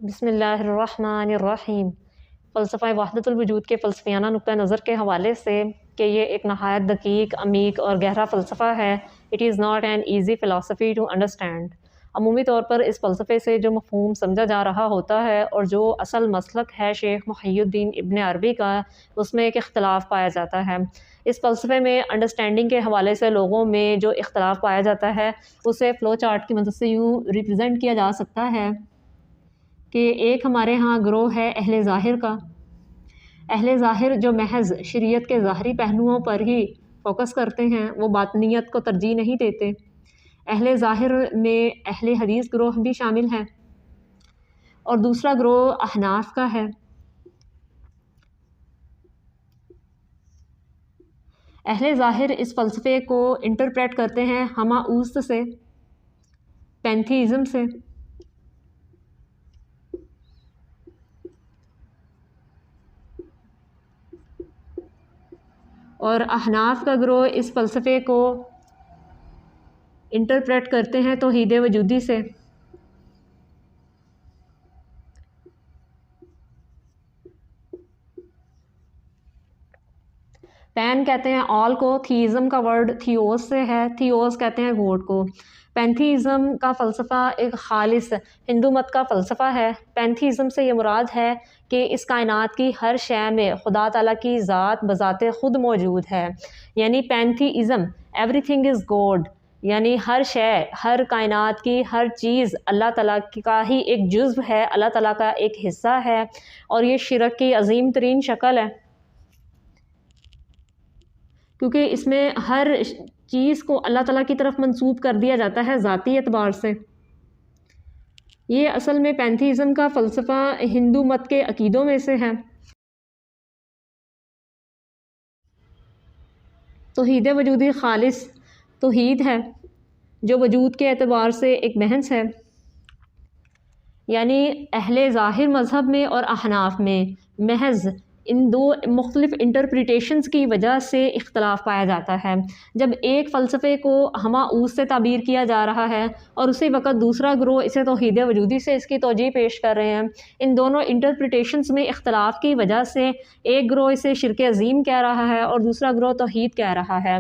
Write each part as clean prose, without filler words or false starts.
بسم اللہ الرحمن الرحیم۔ فلسفہ وحدت الوجود کے فلسفیانہ نقطہ نظر کے حوالے سے کہ یہ ایک نہایت دقیق، عمیق اور گہرا فلسفہ ہے۔ It is not an easy philosophy to understand. عمومی طور پر اس فلسفے سے جو مفہوم سمجھا جا رہا ہوتا ہے اور جو اصل مسلک ہے شیخ محی الدین ابن عربی کا، اس میں ایک اختلاف پایا جاتا ہے۔ اس فلسفے میں انڈرسٹینڈنگ کے حوالے سے لوگوں میں جو اختلاف پایا جاتا ہے اسے فلو چارٹ کی مدد سے یوں ریپرزینٹ کیا جا سکتا ہے کہ ایک ہمارے ہاں گروہ ہے اہل ظاہر کا۔ اہل ظاہر جو محض شریعت کے ظاہری پہلوؤں پر ہی فوکس کرتے ہیں، وہ باطنیت کو ترجیح نہیں دیتے۔ اہل ظاہر میں اہل حدیث گروہ بھی شامل ہے اور دوسرا گروہ احناف کا ہے۔ اہل ظاہر اس فلسفے کو انٹرپریٹ کرتے ہیں ہمہ اوست سے، پینتھیزم سے، اور احناف کا گروہ اس فلسفے کو انٹرپریٹ کرتے ہیں توحید وجودی سے۔ پین کہتے ہیں آل کو، تھیزم کا ورڈ تھیوس سے ہے، تھیوس کہتے ہیں گوڈ کو۔ پینتھیزم کا فلسفہ ایک خالص ہندو مت کا فلسفہ ہے۔ پینتھیزم سے یہ مراد ہے کہ اس کائنات کی ہر شے میں خدا تعالیٰ کی ذات بذات خود موجود ہے، یعنی pantheism everything is God, یعنی ہر شے، ہر کائنات کی ہر چیز اللہ تعالیٰ کا ہی ایک جزو ہے، اللہ تعالیٰ کا ایک حصہ ہے، اور یہ شرک کی عظیم ترین شکل ہے، کیونکہ اس میں ہر چیز کو اللہ تعالیٰ کی طرف منسوب کر دیا جاتا ہے ذاتی اعتبار سے۔ یہ اصل میں پینتھیزم کا فلسفہ ہندو مت کے عقیدوں میں سے ہے۔ توحید وجودی خالص توحید ہے جو وجود کے اعتبار سے ایک بحث ہے، یعنی اہل ظاہر مذہب میں اور احناف میں محض ان دو مختلف انٹرپریٹیشنز کی وجہ سے اختلاف پایا جاتا ہے۔ جب ایک فلسفے کو ہمہ اوست سے تعبیر کیا جا رہا ہے اور اسی وقت دوسرا گروہ اسے توحید وجودی سے اس کی توجیہ پیش کر رہے ہیں، ان دونوں انٹرپریٹیشنز میں اختلاف کی وجہ سے ایک گروہ اسے شرک عظیم کہہ رہا ہے اور دوسرا گروہ توحید کہہ رہا ہے۔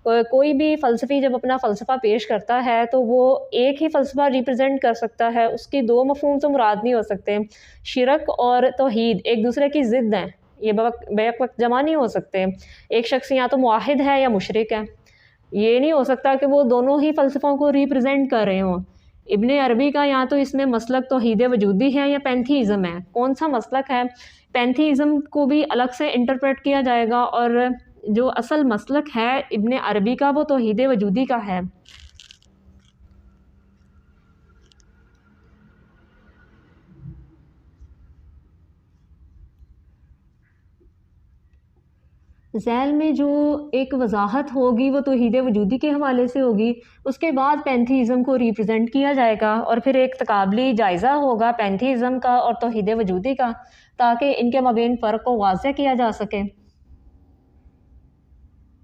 کوئی بھی فلسفی جب اپنا فلسفہ پیش کرتا ہے تو وہ ایک ہی فلسفہ ریپرزینٹ کر سکتا ہے، اس کی دو مفہوم تو مراد نہیں ہو سکتے۔ شرک اور توحید ایک دوسرے کی ضد ہیں، یہ بیک وقت جمع نہیں ہو سکتے۔ ایک شخص یا تو موحد ہے یا مشرک ہے، یہ نہیں ہو سکتا کہ وہ دونوں ہی فلسفوں کو ریپرزینٹ کر رہے ہوں۔ ابن عربی کا یا تو اس میں مسلک توحید وجودی ہے یا پینتھیزم ہے۔ کون سا مسلک ہے؟ پینتھیزم کو بھی الگ سے انٹرپریٹ کیا جائے گا، اور جو اصل مسلک ہے ابن عربی کا وہ توحید وجودی کا ہے۔ ذیل میں جو ایک وضاحت ہوگی وہ توحید وجودی کے حوالے سے ہوگی، اس کے بعد پینتھیزم کو ریپرزینٹ کیا جائے گا، اور پھر ایک تقابلی جائزہ ہوگا پینتھیزم کا اور توحید وجودی کا، تاکہ ان کے مابین فرق کو واضح کیا جا سکے۔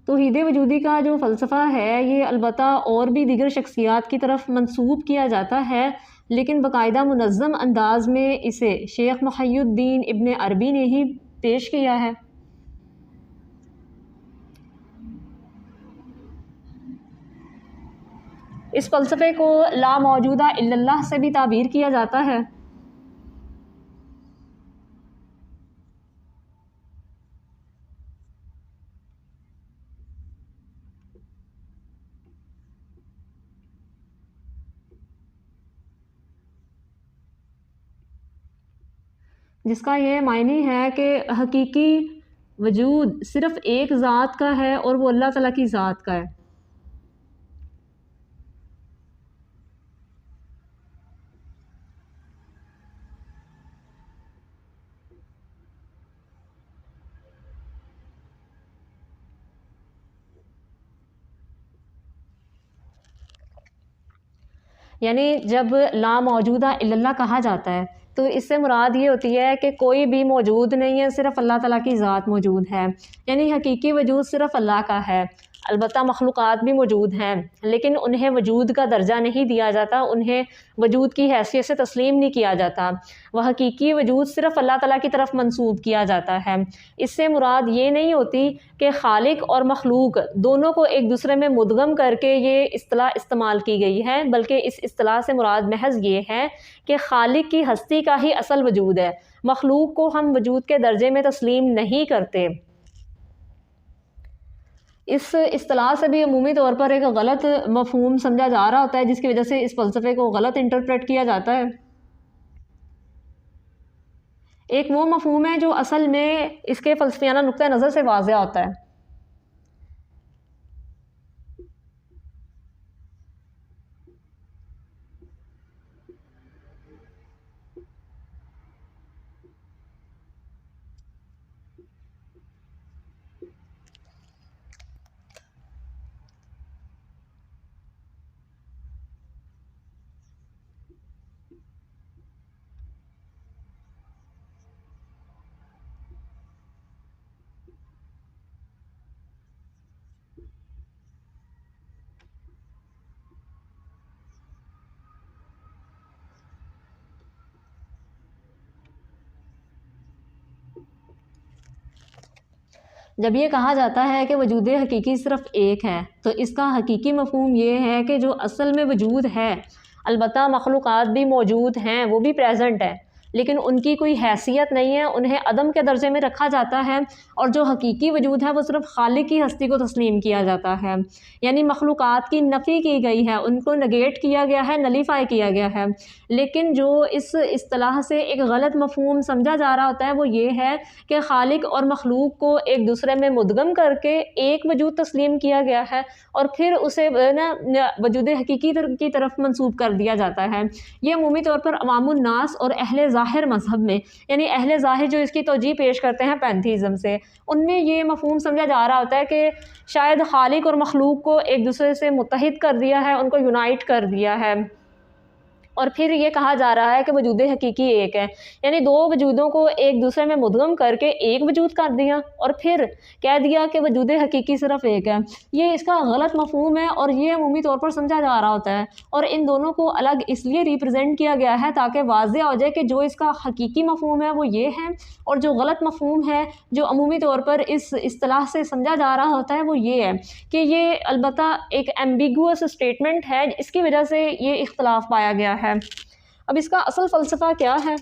توحید وجودی کا جو فلسفہ ہے یہ البتہ اور بھی دیگر شخصیات کی طرف منسوب کیا جاتا ہے، لیکن باقاعدہ منظم انداز میں اسے شیخ محی الدین ابن عربی نے ہی پیش کیا ہے۔ اس فلسفے کو لا موجودہ الا اللہ سے بھی تعبیر کیا جاتا ہے۔ جس کا یہ معنی ہے کہ حقیقی وجود صرف ایک ذات کا ہے اور وہ اللہ تعالیٰ کی ذات کا ہے۔ یعنی جب لا موجودہ الا اللہ کہا جاتا ہے تو اس سے مراد یہ ہوتی ہے کہ کوئی بھی موجود نہیں ہے، صرف اللہ تعالیٰ کی ذات موجود ہے، یعنی حقیقی وجود صرف اللہ کا ہے۔ البتہ مخلوقات بھی موجود ہیں لیکن انہیں وجود کا درجہ نہیں دیا جاتا، انہیں وجود کی حیثیت سے تسلیم نہیں کیا جاتا، وہ حقیقی وجود صرف اللہ تعالیٰ کی طرف منسوب کیا جاتا ہے۔ اس سے مراد یہ نہیں ہوتی کہ خالق اور مخلوق دونوں کو ایک دوسرے میں مدغم کر کے یہ اصطلاح استعمال کی گئی ہے، بلکہ اس اصطلاح سے مراد محض یہ ہے کہ خالق کی ہستی کا ہی اصل وجود ہے، مخلوق کو ہم وجود کے درجے میں تسلیم نہیں کرتے۔ اس اصطلاح سے بھی عمومی طور پر ایک غلط مفہوم سمجھا جا رہا ہوتا ہے، جس کی وجہ سے اس فلسفے کو غلط انٹرپریٹ کیا جاتا ہے۔ ایک وہ مفہوم ہے جو اصل میں اس کے فلسفیانہ نقطہ نظر سے واضح ہوتا ہے۔ جب یہ کہا جاتا ہے کہ وجود حقیقی صرف ایک ہے تو اس کا حقیقی مفہوم یہ ہے کہ جو اصل میں وجود ہے، البتہ مخلوقات بھی موجود ہیں، وہ بھی پریزنٹ ہے، لیکن ان کی کوئی حیثیت نہیں ہے، انہیں عدم کے درجے میں رکھا جاتا ہے، اور جو حقیقی وجود ہے وہ صرف خالق کی ہستی کو تسلیم کیا جاتا ہے۔ یعنی مخلوقات کی نفی کی گئی ہے، ان کو نگیٹ کیا گیا ہے، نلیفائی کیا گیا ہے، لیکن جو اس اصطلاح سے ایک غلط مفہوم سمجھا جا رہا ہوتا ہے وہ یہ ہے کہ خالق اور مخلوق کو ایک دوسرے میں مدغم کر کے ایک وجود تسلیم کیا گیا ہے اور پھر اسے وجود حقیقی کی طرف منسوب کر دیا جاتا ہے۔ یہ عمومی طور پر عوام الناس اور اہل ظاہر مذہب میں، یعنی اہل ظاہر جو اس کی توجیہ پیش کرتے ہیں پینتھیزم سے، ان میں یہ مفہوم سمجھا جا رہا ہوتا ہے کہ شاید خالق اور مخلوق کو ایک دوسرے سے متحد کر دیا ہے، ان کو یونائٹ کر دیا ہے، اور پھر یہ کہا جا رہا ہے کہ وجود حقیقی ایک ہے، یعنی دو وجودوں کو ایک دوسرے میں مدغم کر کے ایک وجود کر دیا اور پھر کہہ دیا کہ وجود حقیقی صرف ایک ہے۔ یہ اس کا غلط مفہوم ہے اور یہ عمومی طور پر سمجھا جا رہا ہوتا ہے، اور ان دونوں کو الگ اس لیے ریپرزینٹ کیا گیا ہے تاکہ واضح ہو جائے کہ جو اس کا حقیقی مفہوم ہے وہ یہ ہے، اور جو غلط مفہوم ہے جو عمومی طور پر اس اصطلاح سے سمجھا جا رہا ہوتا ہے وہ یہ ہے کہ یہ البتہ ایک ایمبیگوس اسٹیٹمنٹ ہے، اس کی وجہ سے یہ اختلاف پایا گیا ہے۔ اب اس کا اصل فلسفہ کیا ہے؟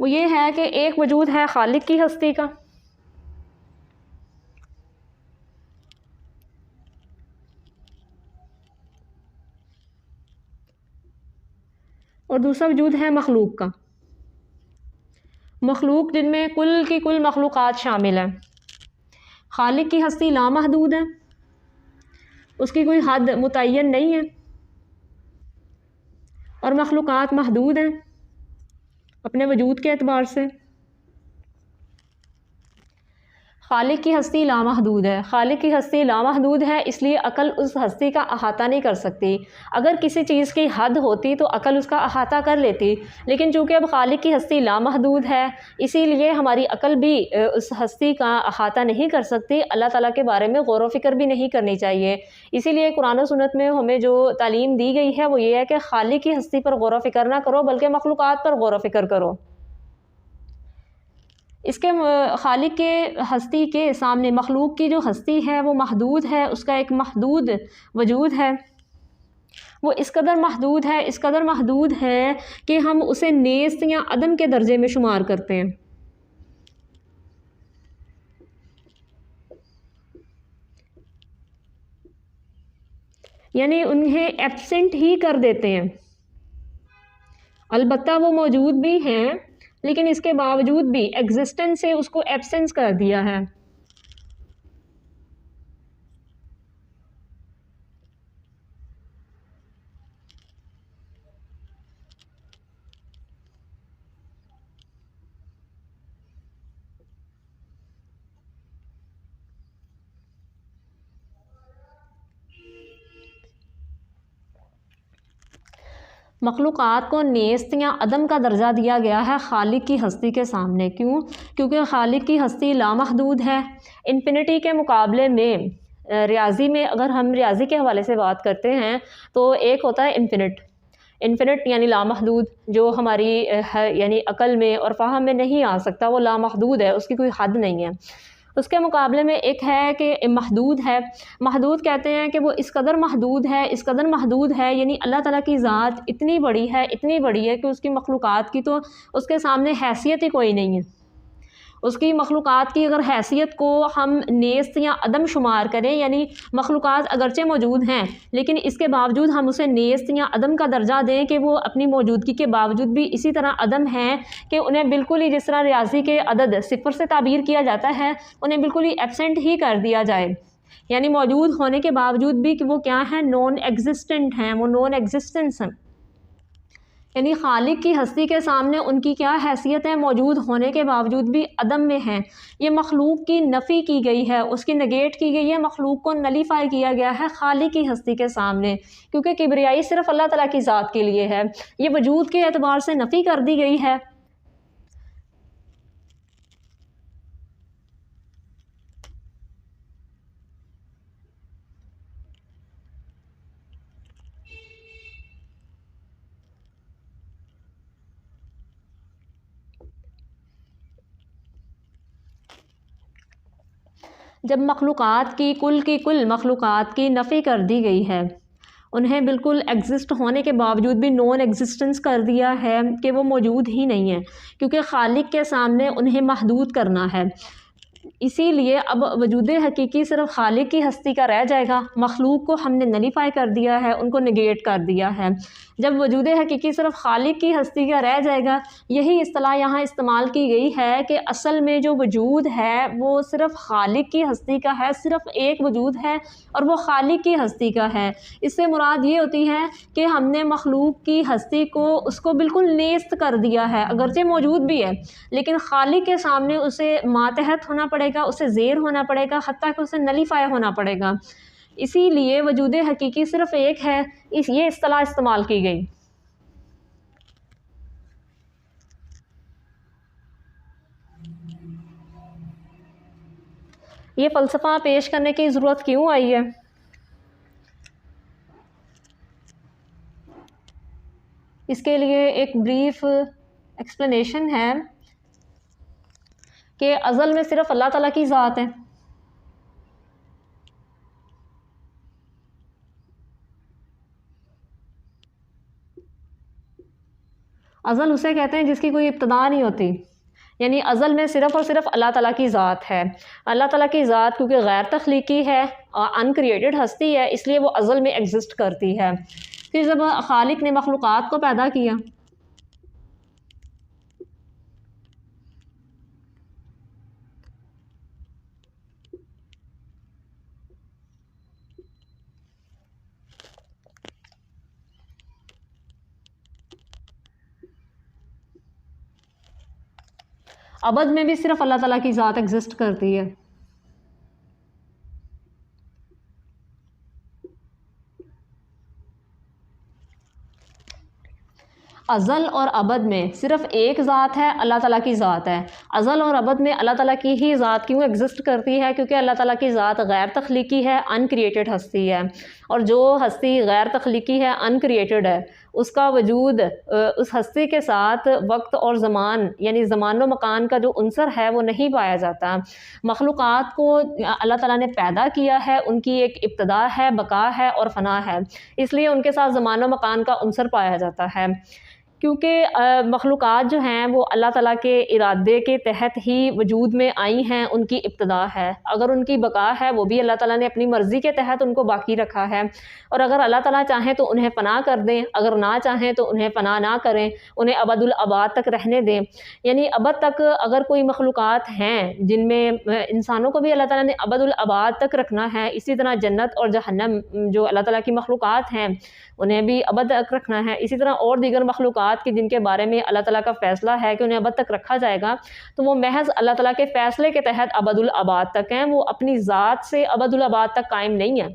وہ یہ ہے کہ ایک وجود ہے خالق کی ہستی کا، اور دوسرا وجود ہے مخلوق کا، مخلوق جن میں کل کی کل مخلوقات شامل ہیں۔ خالق کی ہستی لامحدود ہے، اس کی کوئی حد متعین نہیں ہے، اور مخلوقات محدود ہیں اپنے وجود کے اعتبار سے۔ خالق کی ہستی لامحدود ہے، خالق کی ہستی لامحدود ہے، اس لیے عقل اس ہستی کا احاطہ نہیں کر سکتی۔ اگر کسی چیز کی حد ہوتی تو عقل اس کا احاطہ کر لیتی، لیکن چونکہ اب خالق کی ہستی لامحدود ہے اسی لیے ہماری عقل بھی اس ہستی کا احاطہ نہیں کر سکتی، اللہ تعالیٰ کے بارے میں غور و فکر بھی نہیں کرنی چاہیے۔ اسی لیے قرآن و سنت میں ہمیں جو تعلیم دی گئی ہے وہ یہ ہے کہ خالق کی ہستی پر غور و فکر نہ کرو بلکہ مخلوقات پر غور و فکر کرو۔ اس کے خالق کے ہستی کے سامنے مخلوق کی جو ہستی ہے وہ محدود ہے، اس کا ایک محدود وجود ہے، وہ اس قدر محدود ہے، اس قدر محدود ہے کہ ہم اسے نیست یا عدم کے درجے میں شمار کرتے ہیں، یعنی انہیں ایبسنٹ ہی کر دیتے ہیں۔ البتہ وہ موجود بھی ہیں لیکن اس کے باوجود بھی ایگزسٹنس سے اس کو ایبسنس کر دیا ہے۔ مخلوقات کو نیست یا عدم کا درجہ دیا گیا ہے خالق کی ہستی کے سامنے. کیوں؟ کیونکہ خالق کی ہستی لامحدود ہے. انفینٹی کے مقابلے میں ریاضی میں اگر ہم ریاضی کے حوالے سے بات کرتے ہیں تو ایک ہوتا ہے انفینٹ یعنی لامحدود، جو ہماری یعنی عقل میں اور فہم میں نہیں آ سکتا، وہ لامحدود ہے، اس کی کوئی حد نہیں ہے. اس کے مقابلے میں ایک ہے کہ محدود ہے. محدود کہتے ہیں کہ وہ اس قدر محدود ہے یعنی اللہ تعالیٰ کی ذات اتنی بڑی ہے کہ اس کی مخلوقات کی تو اس کے سامنے حیثیت ہی کوئی نہیں ہے. اس کی مخلوقات کی اگر حیثیت کو ہم نیست یا عدم شمار کریں، یعنی مخلوقات اگرچہ موجود ہیں لیکن اس کے باوجود ہم اسے نیست یا عدم کا درجہ دیں کہ وہ اپنی موجودگی کے باوجود بھی اسی طرح عدم ہیں کہ انہیں بالکل ہی جس طرح ریاضی کے عدد صفر سے تعبیر کیا جاتا ہے انہیں بالکل ہی ایبسنٹ ہی کر دیا جائے، یعنی موجود ہونے کے باوجود بھی کہ وہ کیا ہیں، نون ایگزسٹنٹ ہیں، وہ نون ایگزسٹنس ہیں. یعنی خالق کی ہستی کے سامنے ان کی کیا حیثیت ہے، موجود ہونے کے باوجود بھی عدم میں ہیں. یہ مخلوق کی نفی کی گئی ہے، اس کی نگیٹ کی گئی ہے، مخلوق کو نلیفائی کیا گیا ہے خالق کی ہستی کے سامنے، کیونکہ کبریائی صرف اللہ تعالیٰ کی ذات کے لیے ہے. یہ وجود کے اعتبار سے نفی کر دی گئی ہے. جب مخلوقات کی کل مخلوقات کی نفی کر دی گئی ہے، انہیں بالکل ایگزسٹ ہونے کے باوجود بھی نون ایگزسٹنس کر دیا ہے کہ وہ موجود ہی نہیں ہے، کیونکہ خالق کے سامنے انہیں محدود کرنا ہے. اسی لیے اب وجود حقیقی صرف خالق کی ہستی کا رہ جائے گا. مخلوق کو ہم نے نلیفائی کر دیا ہے، ان کو نگیٹ کر دیا ہے. جب وجود حقیقی صرف خالق کی ہستی کا رہ جائے گا، یہی اصطلاح یہاں استعمال کی گئی ہے کہ اصل میں جو وجود ہے وہ صرف خالق کی ہستی کا ہے، صرف ایک وجود ہے اور وہ خالق کی ہستی کا ہے. اس سے مراد یہ ہوتی ہے کہ ہم نے مخلوق کی ہستی کو اس کو بالکل نیست کر دیا ہے، اگرچہ موجود بھی ہے لیکن خالق کے سامنے اسے ماتحت ہونا پڑے گا، اسے زیر ہونا پڑے گا، حتیٰ کہ اسے نلیفائی ہونا پڑے گا. اسی لیے وجود حقیقی صرف ایک ہے، یہ اصطلاح استعمال کی گئی. یہ فلسفہ پیش کرنے کی ضرورت کیوں آئی ہے؟ اس کے لیے ایک بریف ایکسپلینیشن ہے کہ ازل میں صرف اللہ تعالیٰ کی ذات ہے. ازل اسے کہتے ہیں جس کی کوئی ابتدا نہیں ہوتی، یعنی ازل میں صرف اور صرف اللہ تعالیٰ کی ذات ہے. اللہ تعالیٰ کی ذات کیونکہ غیر تخلیقی ہے، ان کریٹڈ ہستی ہے، اس لیے وہ ازل میں ایگزسٹ کرتی ہے. پھر جب خالق نے مخلوقات کو پیدا کیا، ابد میں بھی صرف اللہ تعالیٰ کی ذات ایگزسٹ کرتی ہے. ازل اور ابد میں صرف ایک ذات ہے، اللہ تعالیٰ کی ذات ہے. ازل اور ابد میں اللہ تعالیٰ کی ہی ذات کیوں ایگزسٹ کرتی ہے؟ کیونکہ اللہ تعالیٰ کی ذات غیر تخلیقی ہے، ان کریٹڈ ہستی ہے، اور جو ہستی غیر تخلیقی ہے، ان کریٹڈ ہے، اس کا وجود اس ہستی کے ساتھ وقت اور زمان یعنی زمان و مکان کا جو عنصر ہے وہ نہیں پایا جاتا. مخلوقات کو اللہ تعالیٰ نے پیدا کیا ہے، ان کی ایک ابتدا ہے، بقا ہے اور فنا ہے، اس لیے ان کے ساتھ زمان و مکان کا عنصر پایا جاتا ہے. کیونکہ مخلوقات جو ہیں وہ اللہ تعالیٰ کے ارادے کے تحت ہی وجود میں آئی ہیں، ان کی ابتدا ہے. اگر ان کی بقا ہے وہ بھی اللہ تعالیٰ نے اپنی مرضی کے تحت ان کو باقی رکھا ہے، اور اگر اللہ تعالیٰ چاہیں تو انہیں فنا کر دیں، اگر نہ چاہیں تو انہیں فنا نہ کریں، انہیں ابد الاباد تک رہنے دیں. یعنی ابد تک اگر کوئی مخلوقات ہیں جن میں انسانوں کو بھی اللہ تعالیٰ نے ابد الاباد تک رکھنا ہے، اسی طرح جنت اور جہنم جو اللہ تعالیٰ کی مخلوقات ہیں انہیں بھی ابد تک رکھنا ہے. اسی طرح اور دیگر مخلوقات کی جن کے بارے میں اللہ تعالیٰ کا فیصلہ ہے کہ انہیں ابد تک رکھا جائے گا، تو وہ محض اللہ تعالیٰ کے فیصلے کے تحت ابد الاباد تک ہیں، وہ اپنی ذات سے ابد الاباد تک قائم نہیں ہیں.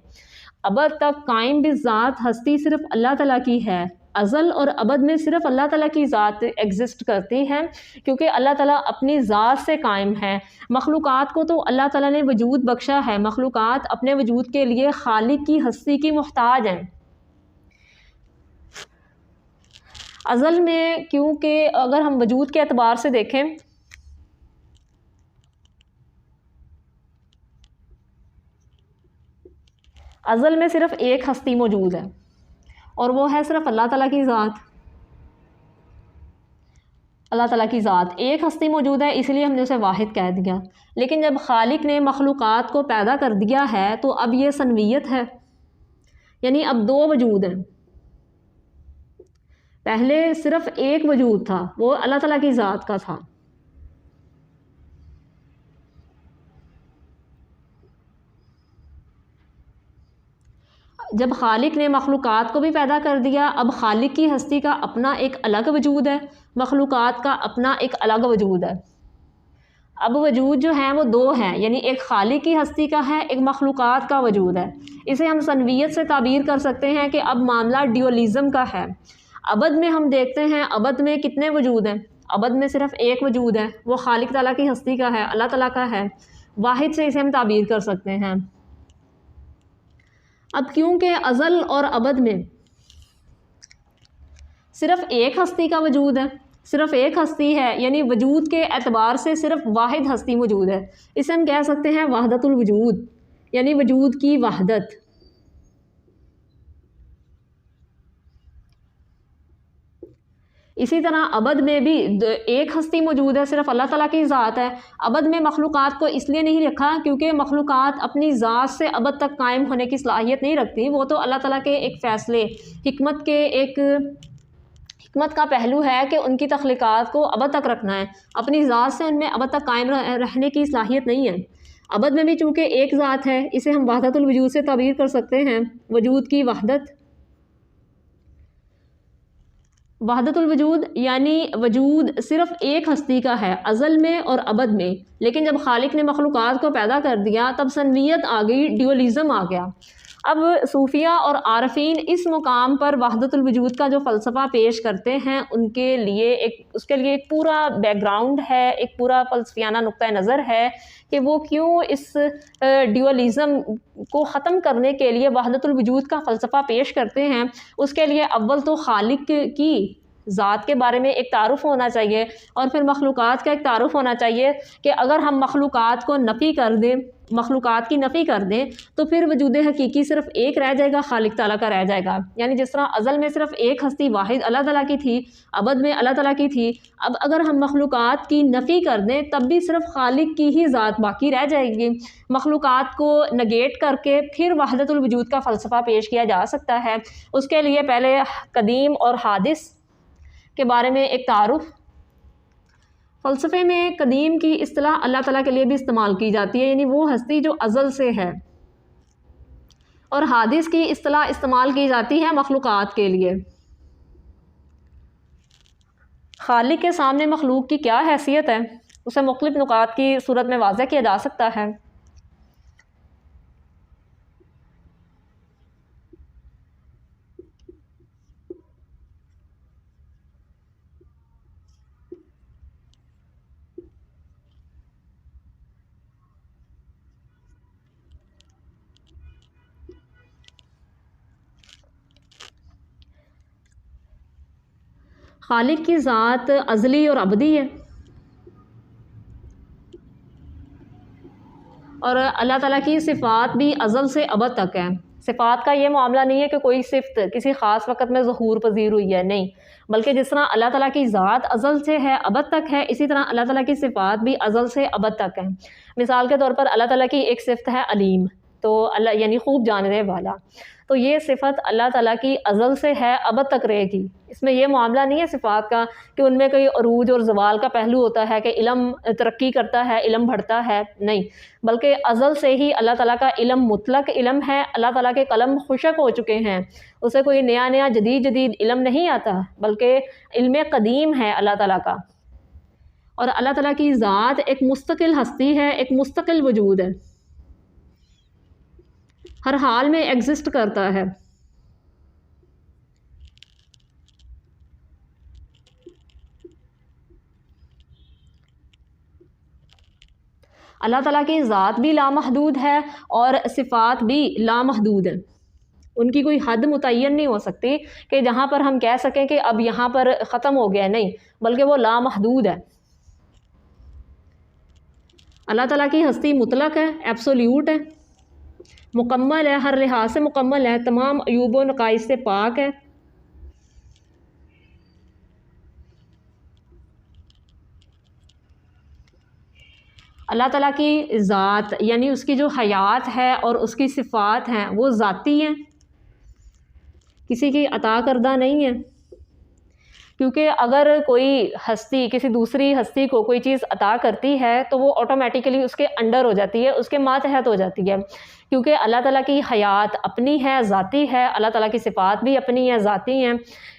ابد تک قائم بھی ذات ہستی صرف اللہ تعالیٰ کی ہے، ازل اور ابد میں صرف اللہ تعالیٰ کی ذات ایگزسٹ کرتی ہے، کیونکہ اللہ تعالیٰ اپنی ذات سے قائم ہے۔ مخلوقات کو تو اللہ تعالیٰ نے وجود بخشا ہے، مخلوقات اپنے وجود کے لیے خالق کی ہستی کی محتاج ہیں۔ ازل میں کیونکہ اگر ہم وجود کے اعتبار سے دیکھیں، ازل میں صرف ایک ہستی موجود ہے اور وہ ہے صرف اللہ تعالیٰ کی ذات۔ اللہ تعالیٰ کی ذات ایک ہستی موجود ہے، اس لیے ہم نے اسے واحد کہہ دیا۔ لیکن جب خالق نے مخلوقات کو پیدا کر دیا ہے تو اب یہ سنویت ہے، یعنی اب دو وجود ہیں۔ پہلے صرف ایک وجود تھا، وہ اللہ تعالیٰ کی ذات کا تھا۔ جب خالق نے مخلوقات کو بھی پیدا کر دیا، اب خالق کی ہستی کا اپنا ایک الگ وجود ہے، مخلوقات کا اپنا ایک الگ وجود ہے۔ اب وجود جو ہیں وہ دو ہیں، یعنی ایک خالق کی ہستی کا ہے، ایک مخلوقات کا وجود ہے۔ اسے ہم سنویت سے تعبیر کر سکتے ہیں کہ اب معاملہ ڈیولیزم کا ہے۔ ابد میں ہم دیکھتے ہیں، ابد میں کتنے وجود ہیں؟ ابد میں صرف ایک وجود ہے، وہ خالق تعالیٰ کی ہستی کا ہے، اللہ تعالیٰ کا ہے۔ واحد سے اسے ہم تعبیر کر سکتے ہیں۔ اب کیونکہ ازل اور ابد میں صرف ایک ہستی کا وجود ہے، صرف ایک ہستی ہے، یعنی وجود کے اعتبار سے صرف واحد ہستی موجود ہے، اسے ہم کہہ سکتے ہیں وحدت الوجود، یعنی وجود کی وحدت۔ اسی طرح ابد میں بھی ایک ہستی موجود ہے، صرف اللہ تعالیٰ کی ذات ہے۔ ابد میں مخلوقات کو اس لیے نہیں رکھا کیونکہ مخلوقات اپنی ذات سے ابد تک قائم ہونے کی صلاحیت نہیں رکھتی، وہ تو اللہ تعالیٰ کے ایک فیصلے، حکمت کا پہلو ہے کہ ان کی تخلیقات کو ابد تک رکھنا ہے، اپنی ذات سے ان میں ابد تک قائم رہنے کی صلاحیت نہیں ہے۔ ابد میں بھی چونکہ ایک ذات ہے، اسے ہم وحدت الوجود سے تعبیر کر سکتے ہیں، وجود کی وحدت۔ وحدت الوجود یعنی وجود صرف ایک ہستی کا ہے، ازل میں اور ابد میں، لیکن جب خالق نے مخلوقات کو پیدا کر دیا تب سنویت آ گئی، ڈیولیزم آ گیا۔ اب صوفیہ اور عارفین اس مقام پر وحدت الوجود کا جو فلسفہ پیش کرتے ہیں، اس کے لیے ایک پورا بیک گراؤنڈ ہے، ایک پورا فلسفیانہ نقطہ نظر ہے کہ وہ کیوں اس ڈیولیزم کو ختم کرنے کے لیے وحدت الوجود کا فلسفہ پیش کرتے ہیں۔ اس کے لیے اول تو خالق کی ذات کے بارے میں ایک تعارف ہونا چاہیے، اور پھر مخلوقات کا ایک تعارف ہونا چاہیے کہ اگر ہم مخلوقات کو نفی کر دیں، مخلوقات کی نفی کر دیں تو پھر وجود حقیقی صرف ایک رہ جائے گا، خالق تعالیٰ کا رہ جائے گا۔ یعنی جس طرح ازل میں صرف ایک ہستی واحد اللہ تعالیٰ کی تھی، ابد میں اللہ تعالیٰ کی تھی، اب اگر ہم مخلوقات کی نفی کر دیں تب بھی صرف خالق کی ہی ذات باقی رہ جائے گی۔ مخلوقات کو نگیٹ کر کے پھر وحدت الوجود کا فلسفہ پیش کیا جا سکتا ہے۔ اس کے لیے پہلے قدیم اور حادث کے بارے میں ایک تعارف۔ فلسفے میں قدیم کی اصطلاح اللہ تعالیٰ کے لیے بھی استعمال کی جاتی ہے، یعنی وہ ہستی جو ازل سے ہے، اور حادث کی اصطلاح استعمال کی جاتی ہے مخلوقات کے لیے۔ خالق کے سامنے مخلوق کی کیا حیثیت ہے، اسے مختلف نکات کی صورت میں واضح کیا جا سکتا ہے۔ خالق کی ذات ازلی اور ابدی ہے، اور اللہ تعالیٰ کی صفات بھی ازل سے ابد تک ہے۔ صفات کا یہ معاملہ نہیں ہے کہ کوئی صفت کسی خاص وقت میں ظہور پذیر ہوئی ہے، نہیں، بلکہ جس طرح اللہ تعالیٰ کی ذات ازل سے ہے ابد تک ہے، اسی طرح اللہ تعالیٰ کی صفات بھی ازل سے ابد تک ہیں۔ مثال کے طور پر اللہ تعالیٰ کی ایک صفت ہے علیم، تو اللہ یعنی خوب جاننے والا، تو یہ صفت اللہ تعالیٰ کی ازل سے ہے، ابد تک رہے گی۔ اس میں یہ معاملہ نہیں ہے صفات کا کہ ان میں کوئی عروج اور زوال کا پہلو ہوتا ہے کہ علم ترقی کرتا ہے، علم بڑھتا ہے، نہیں، بلکہ ازل سے ہی اللہ تعالیٰ کا علم مطلق علم ہے۔ اللہ تعالیٰ کے قلم خشک ہو چکے ہیں، اسے کوئی نیا جدید علم نہیں آتا، بلکہ علم قدیم ہے اللہ تعالیٰ کا۔ اور اللہ تعالیٰ کی ذات ایک مستقل ہستی ہے، ایک مستقل وجود ہے، ہر حال میں ایگزسٹ کرتا ہے۔ اللہ تعالیٰ کی ذات بھی لامحدود ہے اور صفات بھی لامحدود ہیں، ان کی کوئی حد متعین نہیں ہو سکتی کہ جہاں پر ہم کہہ سکیں کہ اب یہاں پر ختم ہو گیا، نہیں، بلکہ وہ لامحدود ہے۔ اللہ تعالیٰ کی ہستی مطلق ہے، ایبسولیوٹ ہے، مکمل ہے، ہر لحاظ سے مکمل ہے، تمام عیوب و نقائص سے پاک ہے۔ اللہ تعالیٰ کی ذات یعنی اس کی جو حیات ہے اور اس کی صفات ہیں وہ ذاتی ہیں، کسی کی عطا کردہ نہیں ہے، کیونکہ اگر کوئی ہستی کسی دوسری ہستی کو کوئی چیز عطا کرتی ہے تو وہ آٹومیٹیکلی اس کے انڈر ہو جاتی ہے، اس کے ماتحت ہو جاتی ہے، کیونکہ اللہ تعالیٰ کی حیات اپنی ہے، ذاتی ہے، اللہ تعالیٰ کی صفات بھی اپنی ہیں، ذاتی ہیں،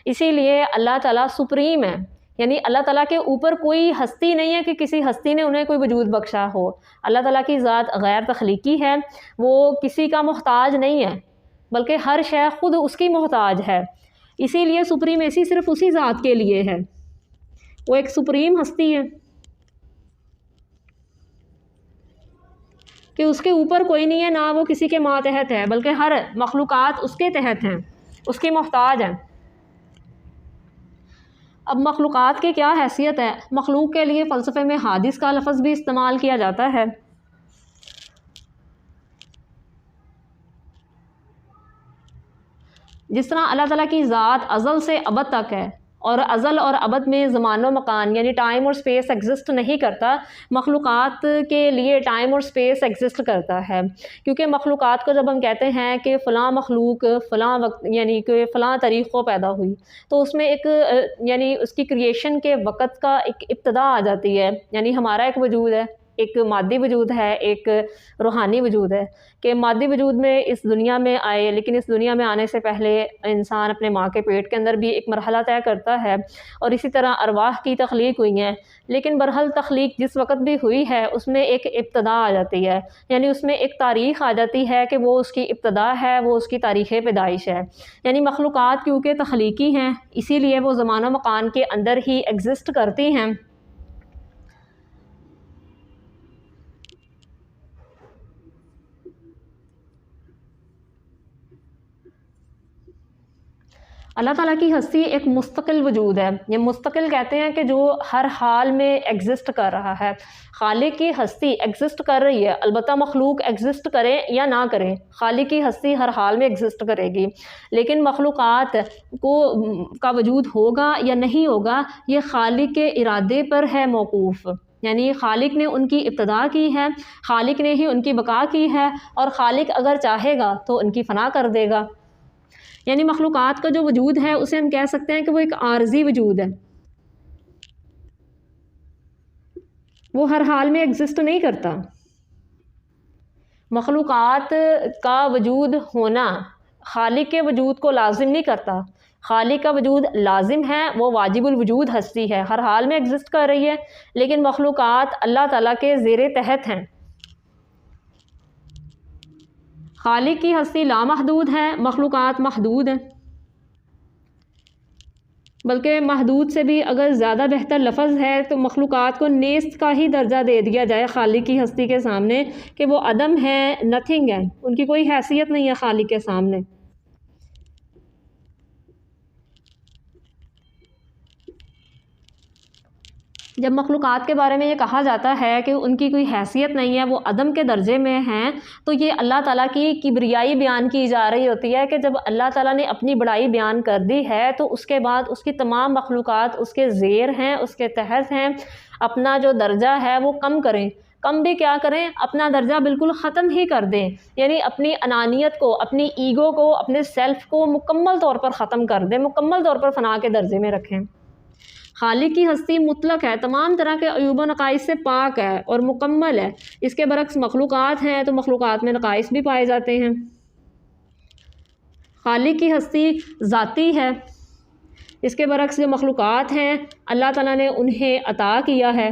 اسی لیے اللہ تعالیٰ سپریم ہے، یعنی اللہ تعالیٰ کے اوپر کوئی ہستی نہیں ہے کہ کسی ہستی نے انہیں کوئی وجود بخشا ہو۔ اللہ تعالیٰ کی ذات غیر تخلیقی ہے، وہ کسی کا محتاج نہیں ہے، بلکہ ہر شے خود اس کی محتاج ہے، اسی لیے سپریمیسی صرف اسی ذات کے لیے ہے، وہ ایک سپریم ہستی ہے کہ اس کے اوپر کوئی نہیں ہے، نہ وہ کسی کے ماتحت ہے، بلکہ ہر مخلوقات اس کے تحت ہیں، اس کی محتاج ہیں۔ اب مخلوقات کی کیا حیثیت ہے؟ مخلوق کے لیے فلسفے میں حادث کا لفظ بھی استعمال کیا جاتا ہے۔ جس طرح اللہ تعالیٰ کی ذات ازل سے ابد تک ہے اور ازل اور ابد میں زمان و مکان یعنی ٹائم اور سپیس ایگزسٹ نہیں کرتا، مخلوقات کے لیے ٹائم اور سپیس ایگزسٹ کرتا ہے، کیونکہ مخلوقات کو جب ہم کہتے ہیں کہ فلاں مخلوق فلاں وقت یعنی کہ فلاں تاریخ کو پیدا ہوئی، تو اس میں ایک یعنی اس کی کریشن کے وقت کا ایک ابتدا آ جاتی ہے، یعنی ہمارا ایک وجود ہے، ایک مادی وجود ہے، ایک روحانی وجود ہے، کہ مادی وجود میں اس دنیا میں آئے، لیکن اس دنیا میں آنے سے پہلے انسان اپنے ماں کے پیٹ کے اندر بھی ایک مرحلہ طے کرتا ہے، اور اسی طرح ارواح کی تخلیق ہوئی ہیں، لیکن برحال تخلیق جس وقت بھی ہوئی ہے اس میں ایک ابتدا آ جاتی ہے، یعنی اس میں ایک تاریخ آ جاتی ہے کہ وہ اس کی ابتدا ہے، وہ اس کی تاریخ پیدائش ہے، یعنی مخلوقات کیونکہ تخلیقی ہیں اسی لیے وہ زمان و مکان کے اندر ہی ایگزسٹ کرتی ہیں۔ اللہ تعالیٰ کی ہستی ایک مستقل وجود ہے، یہ مستقل کہتے ہیں کہ جو ہر حال میں ایگزسٹ کر رہا ہے، خالق کی ہستی ایگزسٹ کر رہی ہے، البتہ مخلوق ایگزسٹ کریں یا نہ کریں، خالق کی ہستی ہر حال میں ایگزسٹ کرے گی، لیکن مخلوقات کا وجود ہوگا یا نہیں ہوگا یہ خالق کے ارادے پر ہے موقوف، یعنی خالق نے ان کی ابتدا کی ہے، خالق نے ہی ان کی بقا کی ہے، اور خالق اگر چاہے گا تو ان کی فنا کر دے گا، یعنی مخلوقات کا جو وجود ہے اسے ہم کہہ سکتے ہیں کہ وہ ایک عارضی وجود ہے، وہ ہر حال میں ایگزسٹ نہیں کرتا۔ مخلوقات کا وجود ہونا خالق کے وجود کو لازم نہیں کرتا، خالق کا وجود لازم ہے، وہ واجب الوجود ہستی ہے، ہر حال میں ایگزسٹ کر رہی ہے، لیکن مخلوقات اللہ تعالیٰ کے زیر تحت ہیں۔ خالق کی ہستی لامحدود ہے، مخلوقات محدود ہیں، بلکہ محدود سے بھی اگر زیادہ بہتر لفظ ہے تو مخلوقات کو نیست کا ہی درجہ دے دیا جائے خالق کی ہستی کے سامنے، کہ وہ عدم ہے، نتھنگ ہے، ان کی کوئی حیثیت نہیں ہے خالق کے سامنے۔ جب مخلوقات کے بارے میں یہ کہا جاتا ہے کہ ان کی کوئی حیثیت نہیں ہے، وہ عدم کے درجے میں ہیں، تو یہ اللہ تعالیٰ کی کبریائی بیان کی جا رہی ہوتی ہے کہ جب اللہ تعالیٰ نے اپنی بڑائی بیان کر دی ہے تو اس کے بعد اس کی تمام مخلوقات اس کے زیر ہیں، اس کے تحت ہیں، اپنا جو درجہ ہے وہ کم کریں، کم بھی کیا کریں، اپنا درجہ بالکل ختم ہی کر دیں، یعنی اپنی انانیت کو، اپنی ایگو کو، اپنے سیلف کو مکمل طور پر ختم کر دیں، مکمل طور پر فنا کے درجے میں رکھیں۔ خالق کی ہستی مطلق ہے، تمام طرح کے عیوب و نقائص سے پاک ہے اور مکمل ہے، اس کے برعکس مخلوقات ہیں تو مخلوقات میں نقائص بھی پائے جاتے ہیں۔ خالق کی ہستی ذاتی ہے، اس کے برعکس جو مخلوقات ہیں اللہ تعالیٰ نے انہیں عطا کیا ہے،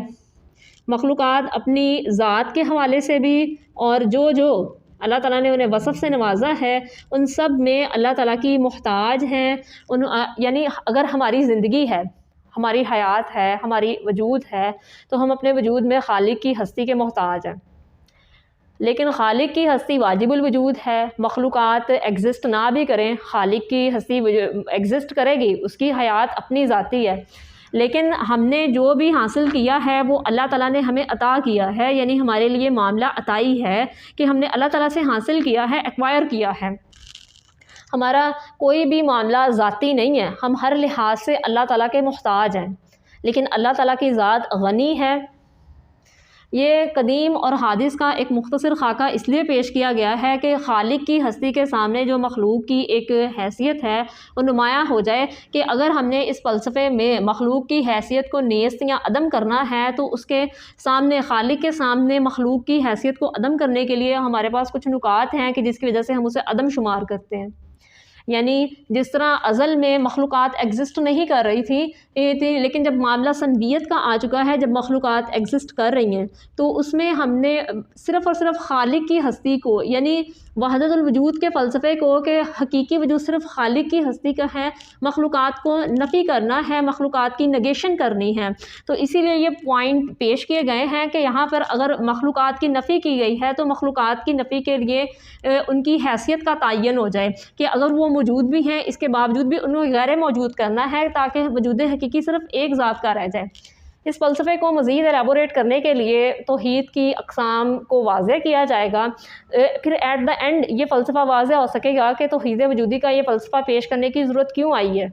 مخلوقات اپنی ذات کے حوالے سے بھی اور جو اللہ تعالیٰ نے انہیں وصف سے نوازا ہے ان سب میں اللہ تعالیٰ کی محتاج ہیں، یعنی اگر ہماری زندگی ہے، ہماری حیات ہے، ہماری وجود ہے، تو ہم اپنے وجود میں خالق کی ہستی کے محتاج ہیں۔ لیکن خالق کی ہستی واجب الوجود ہے، مخلوقات ایگزسٹ نہ بھی کریں، خالق کی ہستی ایگزسٹ کرے گی، اس کی حیات اپنی ذاتی ہے، لیکن ہم نے جو بھی حاصل کیا ہے وہ اللہ تعالیٰ نے ہمیں عطا کیا ہے، یعنی ہمارے لیے معاملہ عطائی ہے کہ ہم نے اللہ تعالیٰ سے حاصل کیا ہے، ایکوائر کیا ہے۔ ہمارا کوئی بھی معاملہ ذاتی نہیں ہے، ہم ہر لحاظ سے اللہ تعالیٰ کے محتاج ہیں، لیکن اللہ تعالیٰ کی ذات غنی ہے۔ یہ قدیم اور حادث کا ایک مختصر خاکہ اس لیے پیش کیا گیا ہے کہ خالق کی ہستی کے سامنے جو مخلوق کی ایک حیثیت ہے وہ نمایاں ہو جائے کہ اگر ہم نے اس فلسفے میں مخلوق کی حیثیت کو نیست یا عدم کرنا ہے تو اس کے سامنے، خالق کے سامنے مخلوق کی حیثیت کو عدم کرنے کے لیے ہمارے پاس کچھ نکات ہیں کہ جس کی وجہ سے ہم اسے عدم شمار کرتے ہیں۔ یعنی جس طرح ازل میں مخلوقات ایگزسٹ نہیں کر رہی تھی لیکن جب معاملہ سنویت کا آ چکا ہے، جب مخلوقات ایگزسٹ کر رہی ہیں تو اس میں ہم نے صرف اور صرف خالق کی ہستی کو، یعنی وحدت الوجود کے فلسفے کو کہ حقیقی وجود صرف خالق کی ہستی کا ہے، مخلوقات کو نفی کرنا ہے، مخلوقات کی نگیشن کرنی ہے۔ تو اسی لیے یہ پوائنٹ پیش کیے گئے ہیں کہ یہاں پر اگر مخلوقات کی نفی کی گئی ہے تو مخلوقات کی نفی کے لیے ان کی حیثیت کا تعین ہو جائے کہ اگر وہ موجود بھی ہیں اس کے باوجود بھی انہوں غیر موجود کرنا ہے تاکہ وجود حقیقی صرف ایک ذات کا رہ جائے۔ اس فلسفے کو مزید ایلیبوریٹ کرنے کے لیے توحید کی اقسام کو واضح کیا جائے گا، پھر ایٹ دا اینڈ یہ فلسفہ واضح ہو سکے گا کہ توحید وجودی کا یہ فلسفہ پیش کرنے کی ضرورت کیوں آئی ہے۔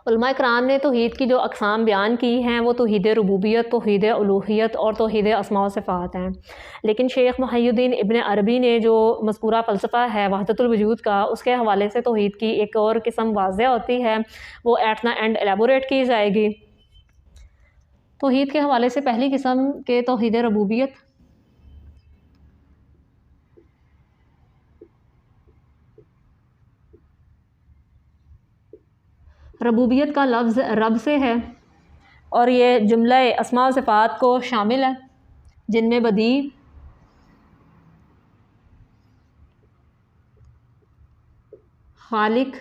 علماء کرام نے توحید کی جو اقسام بیان کی ہیں وہ توحید ربوبیت، توحید الوہیت اور توحید اسماء و صفات ہیں، لیکن شیخ محی الدین ابن عربی نے جو مذکورہ فلسفہ ہے وحدت الوجود کا، اس کے حوالے سے توحید کی ایک اور قسم واضح ہوتی ہے، وہ ایٹ دا اینڈ ایلیبوریٹ کی جائے گی۔ توحید کے حوالے سے پہلی قسم کے توحید ربوبیت، ربوبیت کا لفظ رب سے ہے اور یہ جملہ اسماء و صفات کو شامل ہے جن میں بدیع، خالق،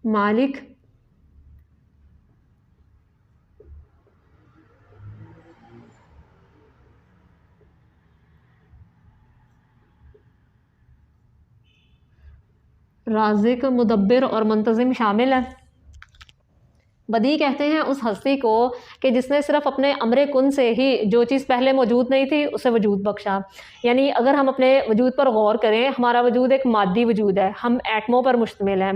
مالک، رازق، مدبر اور منتظم شامل ہے۔ بدیع کہتے ہیں اس ہستی کو کہ جس نے صرف اپنے امر کن سے ہی جو چیز پہلے موجود نہیں تھی اسے وجود بخشا۔ یعنی اگر ہم اپنے وجود پر غور کریں، ہمارا وجود ایک مادی وجود ہے، ہم ایٹموں پر مشتمل ہیں،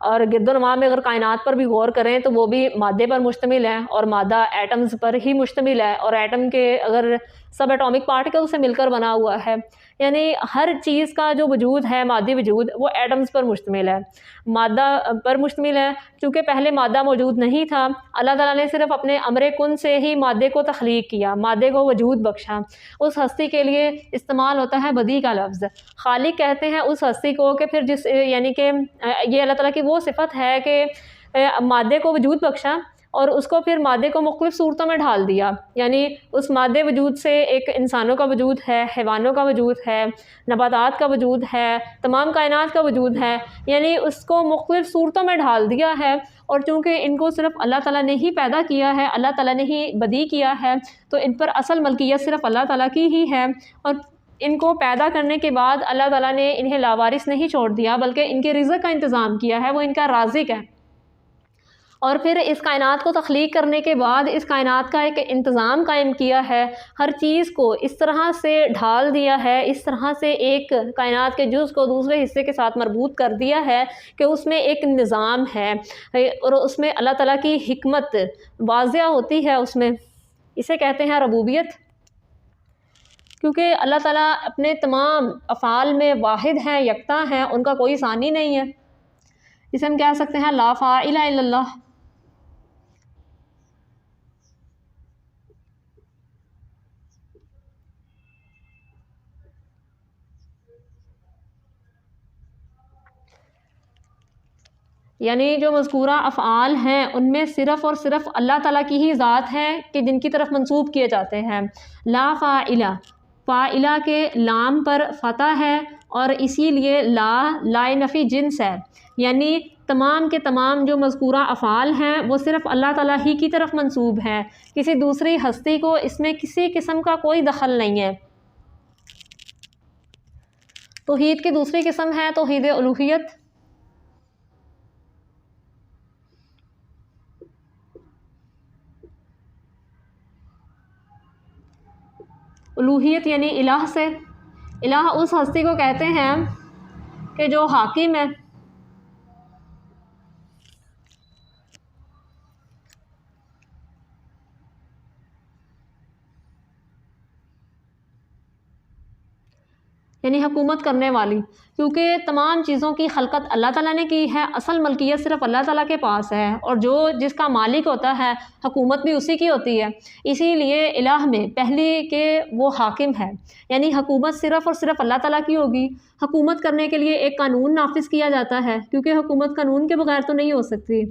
اور گرد و نواح میں اگر کائنات پر بھی غور کریں تو وہ بھی مادے پر مشتمل ہے اور مادہ ایٹمز پر ہی مشتمل ہے، اور ایٹم کے اگر سب ایٹامک پارٹیکل سے مل کر بنا ہوا ہے، یعنی ہر چیز کا جو وجود ہے مادی وجود وہ ایٹمز پر مشتمل ہے، مادہ پر مشتمل ہے۔ چونکہ پہلے مادہ موجود نہیں تھا، اللہ تعالیٰ نے صرف اپنے امر کن سے ہی مادے کو تخلیق کیا، مادے کو وجود بخشا۔ اس ہستی کے لیے استعمال ہوتا ہے بدیع کا لفظ۔ خالق کہتے ہیں اس ہستی کو کہ پھر جس، یعنی کہ یہ اللہ تعالیٰ کی وہ صفت ہے کہ مادے کو وجود بخشا اور اس کو پھر مادے کو مختلف صورتوں میں ڈھال دیا، یعنی اس مادے وجود سے ایک انسانوں کا وجود ہے، حیوانوں کا وجود ہے، نباتات کا وجود ہے، تمام کائنات کا وجود ہے، یعنی اس کو مختلف صورتوں میں ڈھال دیا ہے۔ اور چونکہ ان کو صرف اللہ تعالیٰ نے ہی پیدا کیا ہے، اللہ تعالیٰ نے ہی بدیع کیا ہے، تو ان پر اصل ملکیت صرف اللہ تعالیٰ کی ہی ہے، اور ان کو پیدا کرنے کے بعد اللہ تعالیٰ نے انہیں لاوارث نہیں چھوڑ دیا بلکہ ان کے رزق کا انتظام کیا ہے، وہ ان کا رازق ہے۔ اور پھر اس کائنات کو تخلیق کرنے کے بعد اس کائنات کا ایک انتظام قائم کیا ہے، ہر چیز کو اس طرح سے ڈھال دیا ہے، اس طرح سے ایک کائنات کے جز کو دوسرے حصے کے ساتھ مربوط کر دیا ہے کہ اس میں ایک نظام ہے اور اس میں اللہ تعالیٰ کی حکمت واضح ہوتی ہے، اس میں اسے کہتے ہیں ربوبیت۔ کیونکہ اللہ تعالیٰ اپنے تمام افعال میں واحد ہیں، یکتا ہیں، ان کا کوئی ثانی نہیں ہے، جسے ہم کہہ سکتے ہیں لا فاعل الا اللہ۔ یعنی جو مذکورہ افعال ہیں ان میں صرف اور صرف اللہ تعالیٰ کی ہی ذات ہے کہ جن کی طرف منسوب کیے جاتے ہیں۔ لا فاعلہ، فاعلہ کے لام پر فتح ہے اور اسی لیے لا نفی جنس ہے، یعنی تمام کے تمام جو مذکورہ افعال ہیں وہ صرف اللہ تعالیٰ ہی کی طرف منسوب ہیں، کسی دوسری ہستی کو اس میں کسی قسم کا کوئی دخل نہیں ہے۔ توحید کی دوسری قسم ہے توحید الوہیت۔ الوہیت یعنی الہ سے، الہ اس ہستی کو کہتے ہیں کہ جو حاکم ہے، یعنی حکومت کرنے والی، کیونکہ تمام چیزوں کی خلقت اللہ تعالیٰ نے کی ہے، اصل ملکیت صرف اللہ تعالیٰ کے پاس ہے، اور جو جس کا مالک ہوتا ہے حکومت بھی اسی کی ہوتی ہے۔ اسی لیے الہ میں پہلی کہ وہ حاکم ہے، یعنی حکومت صرف اور صرف اللہ تعالیٰ کی ہوگی۔ حکومت کرنے کے لیے ایک قانون نافذ کیا جاتا ہے، کیونکہ حکومت قانون کے بغیر تو نہیں ہو سکتی۔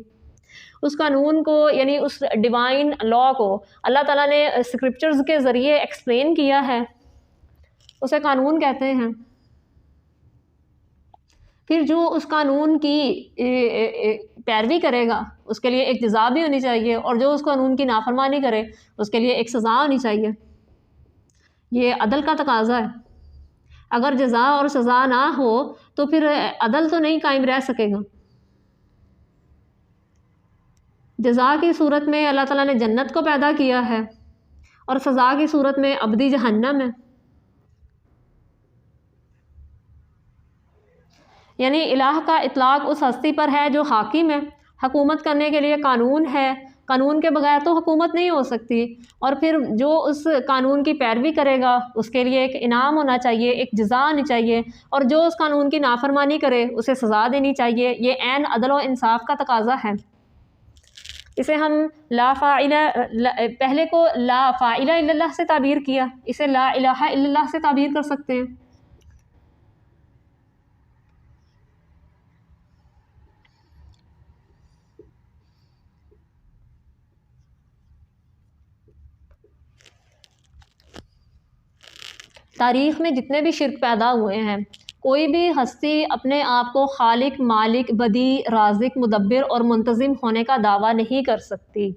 اس قانون کو یعنی اس ڈیوائن لا کو اللہ تعالیٰ نے اسکرپچرز کے ذریعے ایکسپلین کیا ہے، اسے قانون کہتے ہیں۔ پھر جو اس قانون کی پیروی کرے گا اس کے لیے ایک جزا بھی ہونی چاہیے، اور جو اس قانون کی نافرمانی کرے اس کے لیے ایک سزا ہونی چاہیے۔ یہ عدل کا تقاضا ہے۔ اگر جزا اور سزا نہ ہو تو پھر عدل تو نہیں قائم رہ سکے گا۔ جزا کی صورت میں اللہ تعالیٰ نے جنت کو پیدا کیا ہے، اور سزا کی صورت میں ابدی جہنم ہے۔ یعنی الہ کا اطلاق اس ہستی پر ہے جو حاکم ہے، حکومت کرنے کے لیے قانون ہے، قانون کے بغیر تو حکومت نہیں ہو سکتی، اور پھر جو اس قانون کی پیروی کرے گا اس کے لیے ایک انعام ہونا چاہیے، ایک جزا ہونی چاہیے، اور جو اس قانون کی نافرمانی کرے اسے سزا دینی چاہیے۔ یہ عین عدل و انصاف کا تقاضا ہے۔ اسے ہم لا فاعلہ، پہلے کو لا فاعلہ الا اللہ سے تعبیر کیا، اسے لا الہ الا اللہ سے تعبیر کر سکتے ہیں۔ تاریخ میں جتنے بھی شرک پیدا ہوئے ہیں، کوئی بھی ہستی اپنے آپ کو خالق، مالک، بدی، رازق، مدبر اور منتظم ہونے کا دعویٰ نہیں کر سکتی،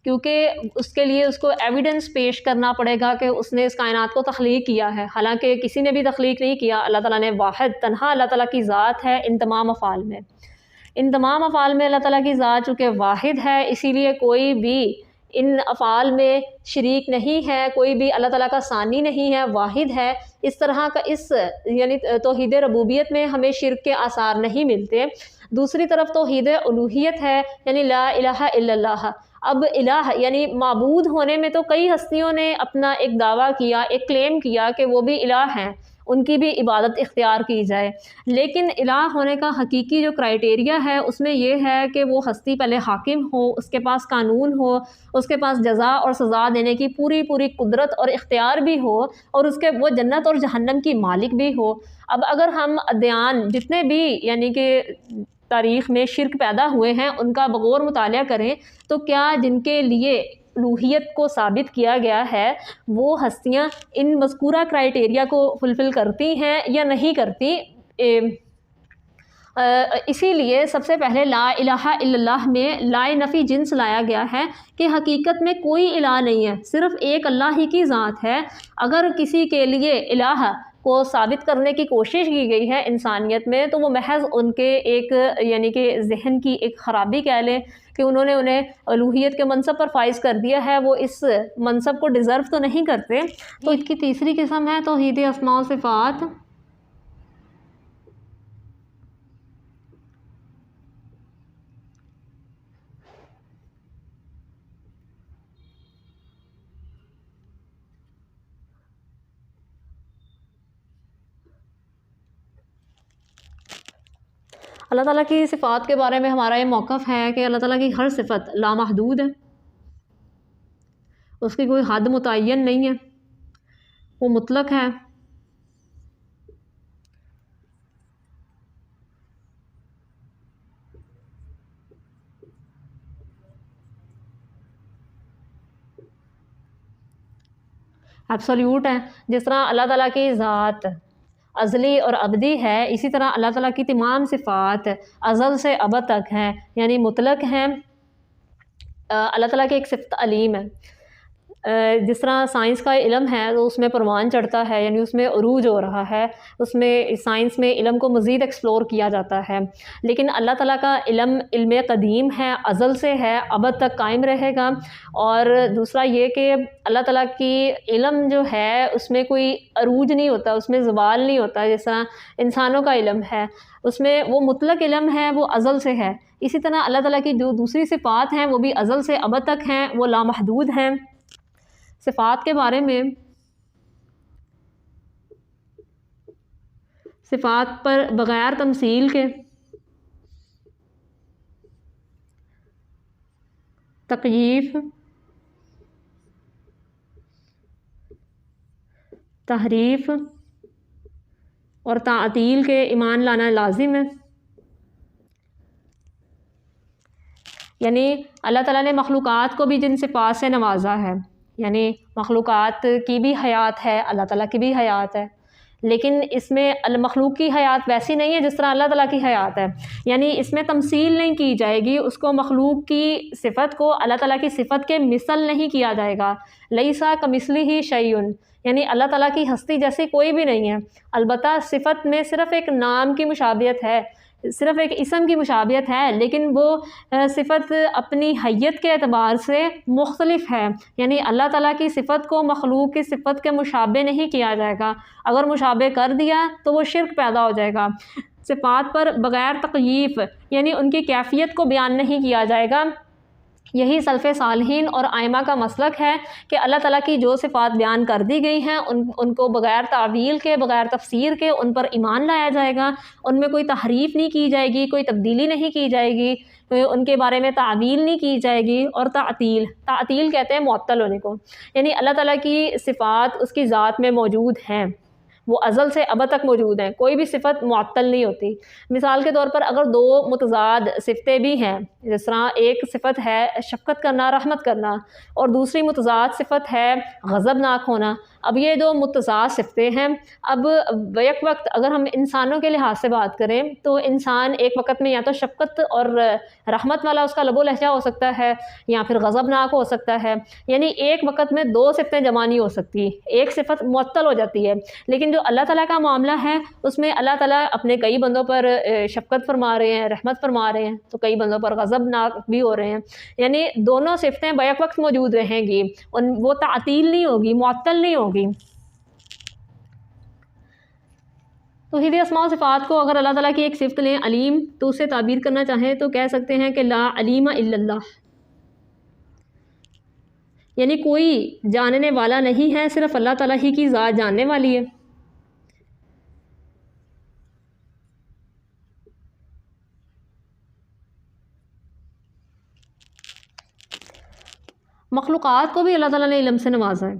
کیونکہ اس کے لیے اس کو ایویڈنس پیش کرنا پڑے گا کہ اس نے اس کائنات کو تخلیق کیا ہے، حالانکہ کسی نے بھی تخلیق نہیں کیا۔ اللہ تعالیٰ نے واحد تنہا اللہ تعالیٰ کی ذات ہے ان تمام افعال میں، ان تمام افعال میں اللہ تعالیٰ کی ذات چونکہ واحد ہے، اسی لیے کوئی بھی ان افعال میں شریک نہیں ہے، کوئی بھی اللہ تعالیٰ کا ثانی نہیں ہے، واحد ہے۔ اس طرح کا اس یعنی توحید ربوبیت میں ہمیں شرک کے آثار نہیں ملتے۔ دوسری طرف توحید الوہیت ہے، یعنی لا الہ الا اللہ۔ اب الہ یعنی معبود ہونے میں تو کئی ہستیوں نے اپنا ایک دعویٰ کیا، ایک کلیم کیا کہ وہ بھی الہ ہیں، ان کی بھی عبادت اختیار کی جائے، لیکن الہ ہونے کا حقیقی جو کرائٹیریا ہے اس میں یہ ہے کہ وہ ہستی پہلے حاکم ہو، اس کے پاس قانون ہو، اس کے پاس جزا اور سزا دینے کی پوری پوری قدرت اور اختیار بھی ہو، اور اس کے وہ جنت اور جہنم کی مالک بھی ہو۔ اب اگر ہم ادیان جتنے بھی یعنی کہ تاریخ میں شرک پیدا ہوئے ہیں ان کا بغور مطالعہ کریں تو کیا جن کے لیے الوہیت کو ثابت کیا گیا ہے وہ ہستیاں ان مذکورہ کرائٹیریا کو فلفل کرتی ہیں یا نہیں کرتی؟ اسی لیے سب سے پہلے لا الہ الا اللہ میں لا نفی جنس لایا گیا ہے کہ حقیقت میں کوئی الہ نہیں ہے، صرف ایک اللہ ہی کی ذات ہے۔ اگر کسی کے لیے الہ کو ثابت کرنے کی کوشش کی گئی ہے انسانیت میں تو وہ محض ان کے ایک یعنی کہ ذہن کی ایک خرابی کہہ لیں کہ انہوں نے انہیں الوہیت کے منصب پر فائز کر دیا ہے، وہ اس منصب کو ڈیزرو تو نہیں کرتے۔ تو اس کی تیسری قسم ہے توحید اسماء و صفات۔ اللہ تعالیٰ کی صفات کے بارے میں ہمارا یہ موقف ہے کہ اللہ تعالیٰ کی ہر صفت لامحدود ہے، اس کی کوئی حد متعین نہیں ہے، وہ مطلق ہے۔ ایبسولیوٹ ہیں. جس طرح اللہ تعالیٰ کی ذات ازلی اور ابدی ہے، اسی طرح اللہ تعالیٰ کی تمام صفات ازل سے ابد تک ہیں، یعنی مطلق ہیں. اللہ تعالیٰ کی ایک صفت علیم ہے. جس طرح سائنس کا علم ہے تو اس میں پروان چڑھتا ہے، یعنی اس میں عروج ہو رہا ہے، اس میں سائنس میں علم کو مزید ایکسپلور کیا جاتا ہے. لیکن اللہ تعالیٰ کا علم قدیم ہے، ازل سے ہے، ابد تک قائم رہے گا. اور دوسرا یہ کہ اللہ تعالیٰ کی علم جو ہے اس میں کوئی عروج نہیں ہوتا، اس میں زوال نہیں ہوتا. جس طرح انسانوں کا علم ہے اس میں وہ مطلق علم ہے، وہ ازل سے ہے. اسی طرح اللہ تعالیٰ کی جو دوسری صفات ہیں وہ بھی ازل سے ابد تک ہیں، وہ لامحدود ہیں. صفات کے بارے میں، صفات پر بغیر تمثیل کے تکییف، تحریف اور تعطیل کے ایمان لانا لازم ہے. یعنی اللہ تعالیٰ نے مخلوقات کو بھی جن صفات سے نوازا ہے، یعنی مخلوقات کی بھی حیات ہے، اللہ تعالیٰ کی بھی حیات ہے، لیکن اس میں المخلوق کی حیات ویسی نہیں ہے جس طرح اللہ تعالیٰ کی حیات ہے. یعنی اس میں تمثیل نہیں کی جائے گی، اس کو مخلوق کی صفت کو اللہ تعالیٰ کی صفت کے مثل نہیں کیا جائے گا. لیسا کمثلہ شیء، یعنی اللہ تعالیٰ کی ہستی جیسی کوئی بھی نہیں ہے. البتہ صفت میں صرف ایک نام کی مشابہت ہے، صرف ایک اسم کی مشابہت ہے، لیکن وہ صفت اپنی حیت کے اعتبار سے مختلف ہے. یعنی اللہ تعالیٰ کی صفت کو مخلوق کی صفت کے مشابہ نہیں کیا جائے گا. اگر مشابہ کر دیا تو وہ شرک پیدا ہو جائے گا. صفات پر بغیر تکییف، یعنی ان کی کیفیت کو بیان نہیں کیا جائے گا. یہی سلف صالحین اور ائمہ کا مسلک ہے کہ اللہ تعالیٰ کی جو صفات بیان کر دی گئی ہیں ان کو بغیر تعویل کے، بغیر تفسیر کے ان پر ایمان لایا جائے گا. ان میں کوئی تحریف نہیں کی جائے گی، کوئی تبدیلی نہیں کی جائے گی، ان کے بارے میں تعویل نہیں کی جائے گی. اور تعطیل کہتے ہیں معطل ہونے کو. یعنی اللہ تعالیٰ کی صفات اس کی ذات میں موجود ہیں، وہ ازل سے ابد تک موجود ہیں، کوئی بھی صفت معطل نہیں ہوتی. مثال کے طور پر اگر دو متضاد صفتیں بھی ہیں، جس طرح ایک صفت ہے شفقت کرنا، رحمت کرنا، اور دوسری متضاد صفت ہے غضبناک ہونا. اب یہ دو متضاد صفتیں ہیں. اب بیک وقت اگر ہم انسانوں کے لحاظ سے بات کریں تو انسان ایک وقت میں یا تو شفقت اور رحمت والا اس کا لب و لہجہ ہو سکتا ہے، یا پھر غضبناک ہو سکتا ہے. یعنی ایک وقت میں دو صفتیں جمع نہیں ہو سکتی، ایک صفت معطل ہو جاتی ہے. لیکن جو اللہ تعالیٰ کا معاملہ ہے اس میں اللہ تعالیٰ اپنے کئی بندوں پر شفقت فرما رہے ہیں، رحمت فرما رہے ہیں، تو کئی بندوں پر غضبناک بھی ہو رہے ہیں. یعنی دونوں صفتیں بیک وقت موجود رہیں گی، وہ تعطیل نہیں ہوگی، معطل نہیں ہوگی. توحید اسماء و صفات کو اگر اللہ تعالیٰ کی ایک صفت لیں علیم، تو اسے تعبیر کرنا چاہیں تو کہہ سکتے ہیں کہ لا علیم الا اللہ، یعنی کوئی جاننے والا نہیں ہے، صرف اللہ تعالیٰ ہی کی ذات جاننے والی ہے. مخلوقات کو بھی اللہ تعالیٰ نے علم سے نوازا ہے.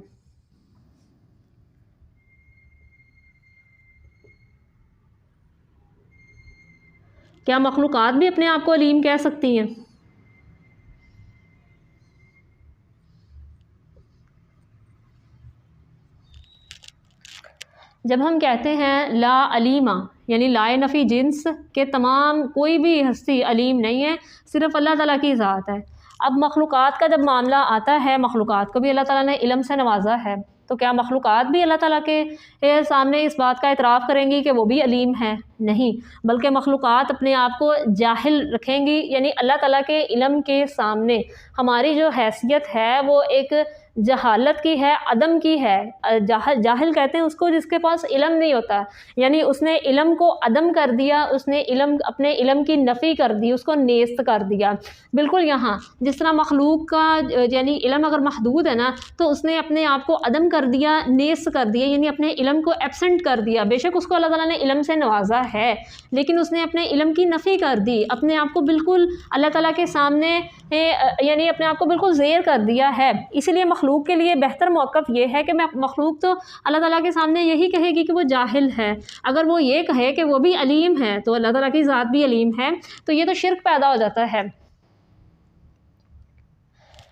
کیا مخلوقات بھی اپنے آپ کو علیم کہہ سکتی ہیں؟ جب ہم کہتے ہیں لا علیمہ، یعنی لا نفی جنس کے تمام کوئی بھی ہستی علیم نہیں ہے، صرف اللہ تعالیٰ کی ذات ہے. اب مخلوقات کا جب معاملہ آتا ہے، مخلوقات کو بھی اللہ تعالیٰ نے علم سے نوازا ہے، تو کیا مخلوقات بھی اللہ تعالیٰ کے سامنے اس بات کا اعتراف کریں گی کہ وہ بھی علیم ہے؟ نہیں، بلکہ مخلوقات اپنے آپ کو جاہل رکھیں گی. یعنی اللہ تعالیٰ کے علم کے سامنے ہماری جو حیثیت ہے وہ ایک جہالت کی ہے، عدم کی ہے. جاہل کہتے ہیں اس کو جس کے پاس علم نہیں ہوتا. یعنی اس نے علم کو عدم کر دیا، اس نے اپنے علم کی نفی کر دی، اس کو نیست کر دیا. بالکل یہاں جس طرح مخلوق کا یعنی علم اگر محدود ہے نا، تو اس نے اپنے آپ کو عدم کر دیا، نیست کر دیا، یعنی اپنے علم کو ایبسنٹ کر دیا. بے شک اس کو اللہ تعالیٰ نے علم سے نوازا ہے، لیکن اس نے اپنے علم کی نفی کر دی، اپنے آپ کو بالکل اللہ تعالیٰ کے سامنے یعنی اپنے آپ کو بالکل زیر کر دیا ہے. اسی لیے مخلوق کے لیے بہتر موقف یہ ہے کہ مخلوق تو اللہ تعالیٰ کے سامنے یہی کہے گی کہ وہ جاہل ہے. اگر وہ یہ کہے کہ وہ بھی علیم ہے تو اللہ تعالیٰ کی ذات بھی علیم ہے، تو یہ تو شرک پیدا ہو جاتا ہے.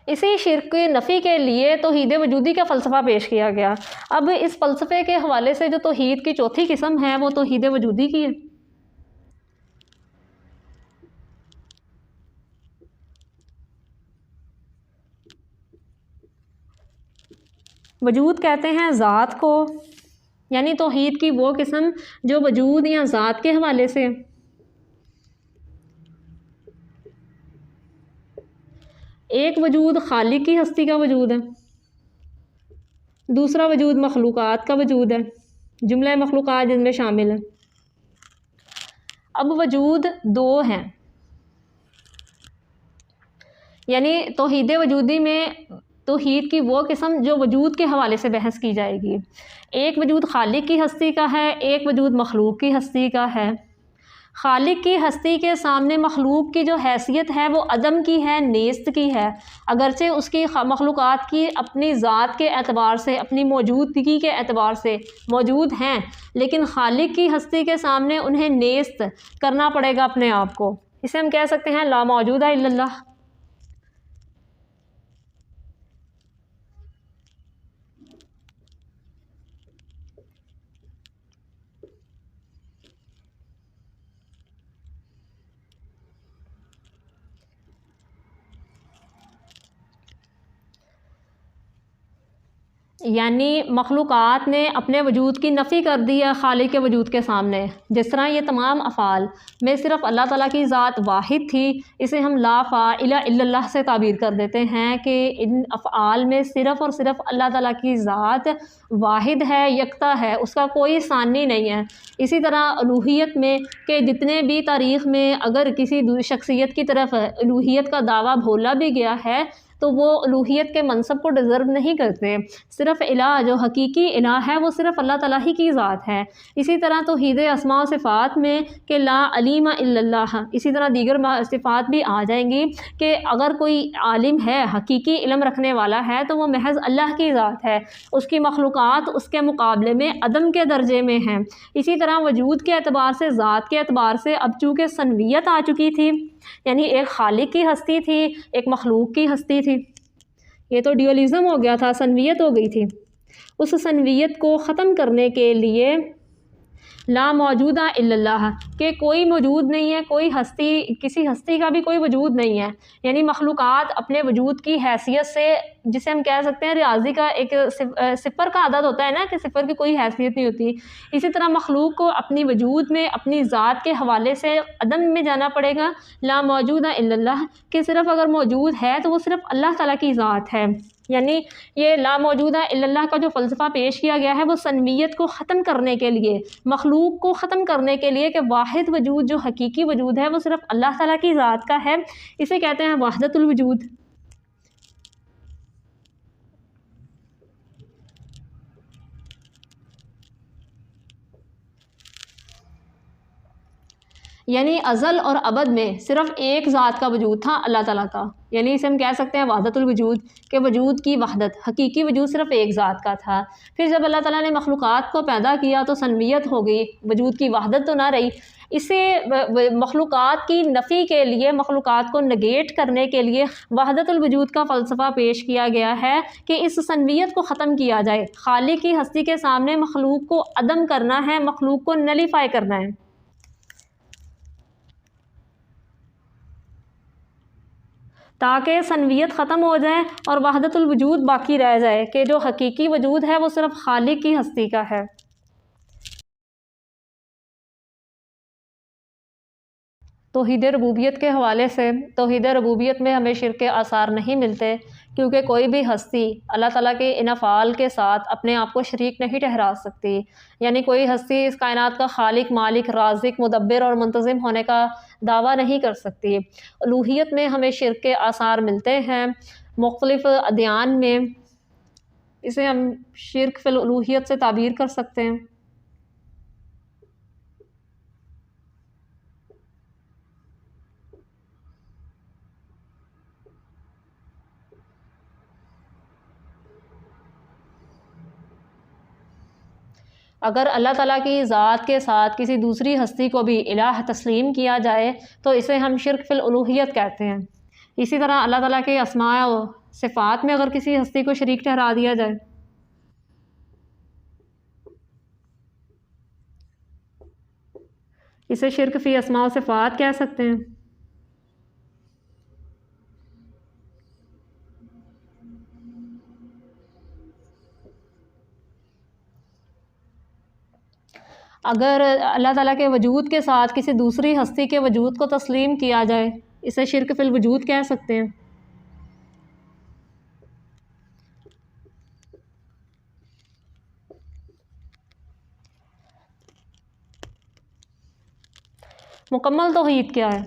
اسی شرک کی نفی کے لیے توحید وجودی کا فلسفہ پیش کیا گیا۔ اب اس فلسفے کے حوالے سے جو توحید کی چوتھی قسم ہے وہ توحید وجودی کی ہے۔ وجود کہتے ہیں ذات کو، یعنی توحید کی وہ قسم جو وجود یا ذات کے حوالے سے۔ ایک وجود خالق کی ہستی کا وجود ہے، دوسرا وجود مخلوقات کا وجود ہے، جملہ مخلوقات جن میں شامل ہے۔ اب وجود دو ہیں، یعنی توحید وجودی میں توحید کی وہ قسم جو وجود کے حوالے سے بحث کی جائے گی۔ ایک وجود خالق کی ہستی کا ہے، ایک وجود مخلوق کی ہستی کا ہے۔ خالق کی ہستی کے سامنے مخلوق کی جو حیثیت ہے وہ عدم کی ہے، نیست کی ہے، اگرچہ اس کی مخلوقات کی اپنی ذات کے اعتبار سے، اپنی موجودگی کے اعتبار سے موجود ہیں، لیکن خالق کی ہستی کے سامنے انہیں نیست کرنا پڑے گا اپنے آپ کو۔ اسے ہم کہہ سکتے ہیں لا موجود الا اللہ۔ یعنی مخلوقات نے اپنے وجود کی نفی کر دی ہے خالق کے وجود کے سامنے، جس طرح یہ تمام افعال میں صرف اللہ تعالیٰ کی ذات واحد تھی، اسے ہم لا فاعل الا اللہ سے تعبیر کر دیتے ہیں کہ ان افعال میں صرف اور صرف اللہ تعالیٰ کی ذات واحد ہے، یکتا ہے، اس کا کوئی ثانی نہیں ہے۔ اسی طرح الوہیت میں کہ جتنے بھی تاریخ میں اگر کسی شخصیت کی طرف الوہیت کا دعویٰ بولا بھی گیا ہے تو وہ الوہیت کے منصب کو ڈیزرو نہیں کرتے، صرف الہ جو حقیقی الہ ہے وہ صرف اللہ تعالیٰ ہی کی ذات ہے۔ اسی طرح توحید اسماء و صفات میں کہ لا علیم الا اللہ، اسی طرح دیگر صفات بھی آ جائیں گی کہ اگر کوئی عالم ہے، حقیقی علم رکھنے والا ہے تو وہ محض اللہ کی ذات ہے، اس کی مخلوقات اس کے مقابلے میں عدم کے درجے میں ہیں۔ اسی طرح وجود کے اعتبار سے، ذات کے اعتبار سے اب چونکہ سنویت آ چکی تھی، یعنی ایک خالق کی ہستی تھی، ایک مخلوق کی ہستی تھی، یہ تو ڈیولیزم ہو گیا تھا، سنویت ہو گئی تھی۔ اس سنویت کو ختم کرنے کے لیے لا موجود الا اللہ کہ کوئی موجود نہیں ہے، کوئی ہستی، کسی ہستی کا بھی کوئی وجود نہیں ہے، یعنی مخلوقات اپنے وجود کی حیثیت سے، جسے ہم کہہ سکتے ہیں ریاضی کا ایک صفر کا عدد ہوتا ہے نا کہ صفر کی کوئی حیثیت نہیں ہوتی، اسی طرح مخلوق کو اپنی وجود میں اپنی ذات کے حوالے سے عدم میں جانا پڑے گا، لا موجود الا اللہ کہ صرف اگر موجود ہے تو وہ صرف اللہ تعالیٰ کی ذات ہے۔ یعنی یہ لا موجود الا اللہ کا جو فلسفہ پیش کیا گیا ہے وہ سنویت کو ختم کرنے کے لیے، مخلوق کو ختم کرنے کے لیے کہ واحد وجود جو حقیقی وجود ہے وہ صرف اللہ تعالیٰ کی ذات کا ہے، اسے کہتے ہیں وحدت الوجود۔ یعنی ازل اور ابد میں صرف ایک ذات کا وجود تھا، اللہ تعالیٰ کا، یعنی اسے ہم کہہ سکتے ہیں وحدت الوجود کہ وجود کی وحدت، حقیقی وجود صرف ایک ذات کا تھا۔ پھر جب اللہ تعالیٰ نے مخلوقات کو پیدا کیا تو سنویت ہو گئی، وجود کی وحدت تو نہ رہی، اسے مخلوقات کی نفی کے لیے، مخلوقات کو نگیٹ کرنے کے لیے وحدت الوجود کا فلسفہ پیش کیا گیا ہے کہ اس سنویت کو ختم کیا جائے، خالق کی ہستی کے سامنے مخلوق کو عدم کرنا ہے، مخلوق کو نلیفائی کرنا ہے، تاکہ سنویت ختم ہو جائے اور وحدت الوجود باقی رہ جائے کہ جو حقیقی وجود ہے وہ صرف خالق کی ہستی کا ہے۔ توحید ربوبیت کے حوالے سے، توحید ربوبیت میں ہمیں شرک کے آثار نہیں ملتے، کیونکہ کوئی بھی ہستی اللہ تعالیٰ کے ان افعال کے ساتھ اپنے آپ کو شریک نہیں ٹھہرا سکتی، یعنی کوئی ہستی اس کائنات کا خالق، مالک، رازق، مدبر اور منتظم ہونے کا دعویٰ نہیں کر سکتی۔ الوہیت میں ہمیں شرک کے آثار ملتے ہیں مختلف ادیان میں، اسے ہم شرک فی الالوہیت سے تعبیر کر سکتے ہیں۔ اگر اللہ تعالیٰ کی ذات کے ساتھ کسی دوسری ہستی کو بھی الہ تسلیم کیا جائے تو اسے ہم شرک فی الالوہیت کہتے ہیں۔ اسی طرح اللہ تعالیٰ کے اسماء و صفات میں اگر کسی ہستی کو شریک ٹھہرا دیا جائے؟ اسے شرک فی اسماء و صفات کہہ سکتے ہیں۔ اگر اللہ تعالیٰ کے وجود کے ساتھ کسی دوسری ہستی کے وجود کو تسلیم کیا جائے، اسے شرک فی الوجود کہہ سکتے ہیں۔ مکمل توحید کیا ہے؟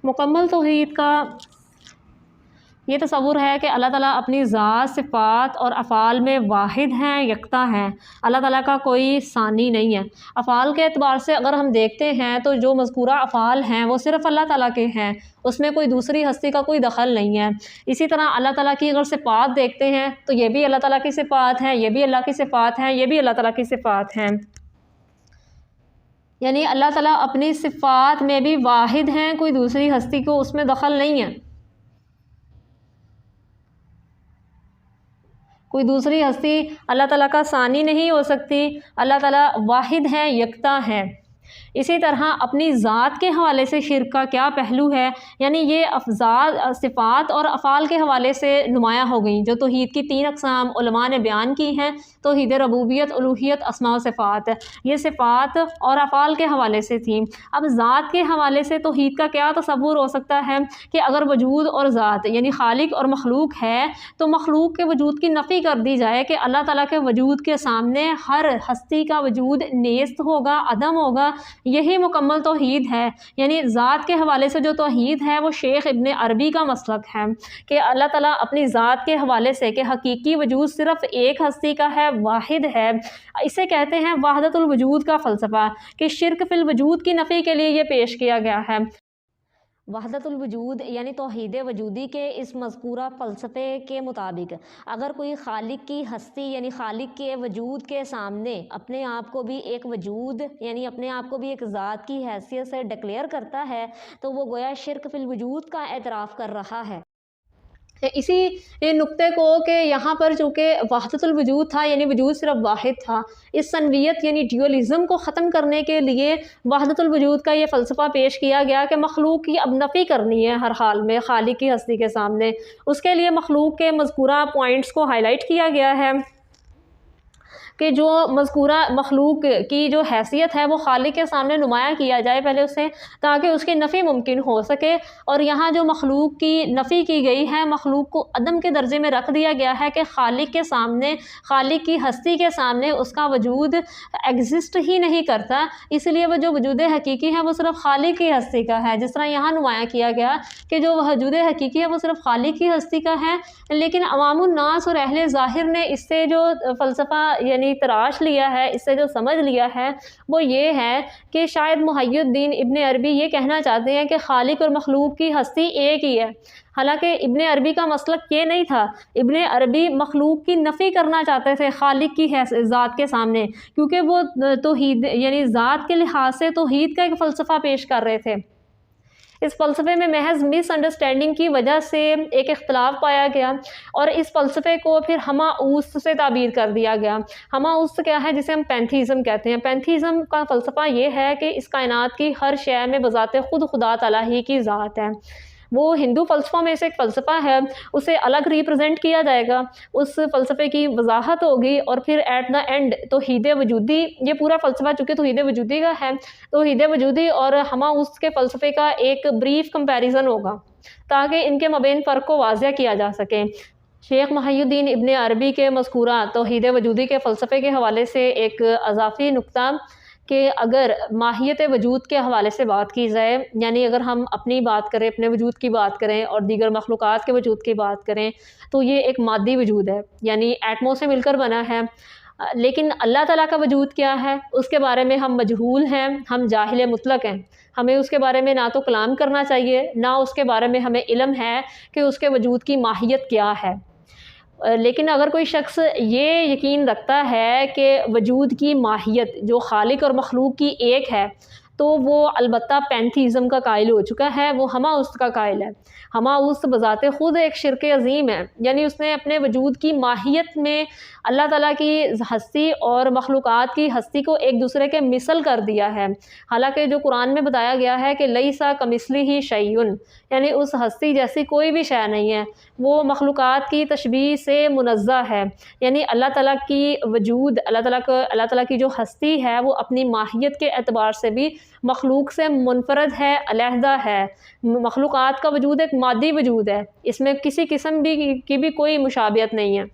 مکمل توحید کا یہ تصور ہے کہ اللہ تعالیٰ اپنی ذات، صفات اور افعال میں واحد ہیں، یکتا ہیں۔ اللہ تعالیٰ کا کوئی ثانی نہیں ہے۔ افعال کے اعتبار سے اگر ہم دیکھتے ہیں تو جو مذکورہ افعال ہیں وہ صرف اللہ تعالیٰ کے ہیں، اس میں کوئی دوسری ہستی کا کوئی دخل نہیں ہے۔ اسی طرح اللہ تعالیٰ کی اگر صفات دیکھتے ہیں تو یہ بھی اللہ تعالیٰ کی صفات ہیں، یہ بھی اللہ کی صفات ہیں، یہ بھی اللہ تعالیٰ کی صفات ہیں۔ یعنی اللہ تعالیٰ اپنی صفات میں بھی واحد ہیں، کوئی دوسری ہستی کو اس میں دخل نہیں ہے، کوئی دوسری ہستی اللہ تعالیٰ کا ثانی نہیں ہو سکتی۔ اللہ تعالیٰ واحد ہیں، یکتا ہیں۔ اسی طرح اپنی ذات کے حوالے سے شرک کا کیا پہلو ہے، یعنی یہ صفات اور افعال کے حوالے سے نمایاں ہو گئیں۔ جو توحید کی 3 اقسام علماء نے بیان کی ہیں، توحید ربوبیت، الوہیت، اسماء و صفات، یہ صفات اور افعال کے حوالے سے تھیں۔ اب ذات کے حوالے سے توحید کا کیا تصور ہو سکتا ہے کہ اگر وجود اور ذات یعنی خالق اور مخلوق ہے تو مخلوق کے وجود کی نفی کر دی جائے کہ اللہ تعالیٰ کے وجود کے سامنے ہر ہستی کا وجود نیست ہوگا، عدم ہوگا۔ یہی مکمل توحید ہے۔ یعنی ذات کے حوالے سے جو توحید ہے وہ شیخ ابن عربی کا مسلک ہے کہ اللہ تعالیٰ اپنی ذات کے حوالے سے کہ حقیقی وجود صرف ایک ہستی کا ہے، واحد ہے، اسے کہتے ہیں وحدت الوجود کا فلسفہ، کہ شرک فی الوجود کی نفی کے لیے یہ پیش کیا گیا ہے۔ وحدت الوجود یعنی توحید وجودی کے اس مذکورہ فلسفے کے مطابق اگر کوئی خالق کی ہستی یعنی خالق کے وجود کے سامنے اپنے آپ کو بھی ایک وجود یعنی اپنے آپ کو بھی ایک ذات کی حیثیت سے ڈکلیئر کرتا ہے تو وہ گویا شرک فی الوجود کا اعتراف کر رہا ہے۔ اسی نقطے کو کہ یہاں پر چونکہ وحدت الوجود تھا یعنی وجود صرف واحد تھا، اس سنویت یعنی ڈیولیزم کو ختم کرنے کے لیے وحدت الوجود کا یہ فلسفہ پیش کیا گیا کہ مخلوق کی اب نفی کرنی ہے ہر حال میں خالق کی ہستی کے سامنے۔ اس کے لیے مخلوق کے مذکورہ پوائنٹس کو ہائی لائٹ کیا گیا ہے کہ جو مذکورہ مخلوق کی جو حیثیت ہے وہ خالق کے سامنے نمایاں کیا جائے پہلے اسے، تاکہ اس کی نفی ممکن ہو سکے۔ اور یہاں جو مخلوق کی نفی کی گئی ہے، مخلوق کو عدم کے درجے میں رکھ دیا گیا ہے کہ خالق کے سامنے، خالق کی ہستی کے سامنے اس کا وجود ایگزسٹ ہی نہیں کرتا، اس لیے وہ جو وجود حقیقی ہے وہ صرف خالق کی ہستی کا ہے۔ جس طرح یہاں نمایاں کیا گیا کہ جو وجود حقیقی ہے وہ صرف خالق کی ہستی کا ہے، لیکن عوام الناس اور اہل ظاہر نے اس سے جو فلسفہ یعنی تراش لیا ہے، اس سے جو سمجھ لیا ہے وہ یہ ہے کہ شاید محی الدین ابن عربی یہ کہنا چاہتے ہیں کہ خالق اور مخلوق کی ہستی ایک ہی ہے، حالانکہ ابن عربی کا مسلک یہ نہیں تھا۔ ابن عربی مخلوق کی نفی کرنا چاہتے تھے خالق کی ذات کے سامنے، کیونکہ وہ توحید یعنی ذات کے لحاظ سے توحید کا ایک فلسفہ پیش کر رہے تھے۔ اس فلسفے میں محض مس انڈرسٹینڈنگ کی وجہ سے ایک اختلاف پایا گیا اور اس فلسفے کو پھر ہمہ اوست سے تعبیر کر دیا گیا۔ ہمہ اوست کیا ہے؟ جسے ہم پینتھیزم کہتے ہیں۔ پینتھیزم کا فلسفہ یہ ہے کہ اس کائنات کی ہر شے میں بذات خود خدا تعالیٰ ہی کی ذات ہے۔ وہ ہندو فلسفوں میں سے ایک فلسفہ ہے، اسے الگ ریپرزینٹ کیا جائے گا، اس فلسفے کی وضاحت ہوگی اور پھر ایٹ دا اینڈ توحید وجودی، یہ پورا فلسفہ چونکہ توحید وجودی کا ہے، توحید وجودی اور ہمہ اوست کے فلسفے کا ایک بریف کمپیریزن ہوگا تاکہ ان کے مابین فرق کو واضح کیا جا سکے۔ شیخ محی الدین ابن عربی کے مذکورہ توحید وجودی کے فلسفے کے حوالے سے ایک اضافی نقطہ کہ اگر ماہیت وجود کے حوالے سے بات کی جائے، یعنی اگر ہم اپنی بات کریں، اپنے وجود کی بات کریں اور دیگر مخلوقات کے وجود کی بات کریں، تو یہ ایک مادی وجود ہے، یعنی ایٹموں سے مل کر بنا ہے۔ لیکن اللہ تعالیٰ کا وجود کیا ہے، اس کے بارے میں ہم مجہول ہیں، ہم جاہل مطلق ہیں، ہمیں اس کے بارے میں نہ تو کلام کرنا چاہیے، نہ اس کے بارے میں ہمیں علم ہے کہ اس کے وجود کی ماہیت کیا ہے۔ لیکن اگر کوئی شخص یہ یقین رکھتا ہے کہ وجود کی ماہیت جو خالق اور مخلوق کی ایک ہے، تو وہ البتہ پینتھیزم کا قائل ہو چکا ہے، وہ ہمہ اوست کا قائل ہے۔ ہمہ اوست بذات خود ایک شرک عظیم ہے، یعنی اس نے اپنے وجود کی ماہیت میں اللہ تعالیٰ کی ہستی اور مخلوقات کی ہستی کو ایک دوسرے کے مثل کر دیا ہے، حالانکہ جو قرآن میں بتایا گیا ہے کہ لیسا کمثلہ شیء، یعنی اس ہستی جیسی کوئی بھی شے نہیں ہے، وہ مخلوقات کی تشبیہ سے منزہ ہے، یعنی اللہ تعالیٰ کی وجود، اللہ تعالیٰ کی جو ہستی ہے وہ اپنی ماہیت کے اعتبار سے بھی مخلوق سے منفرد ہے، علیحدہ ہے۔ مخلوقات کا وجود ایک مادی وجود ہے، اس میں کسی قسم کی بھی کوئی مشابہت نہیں ہے۔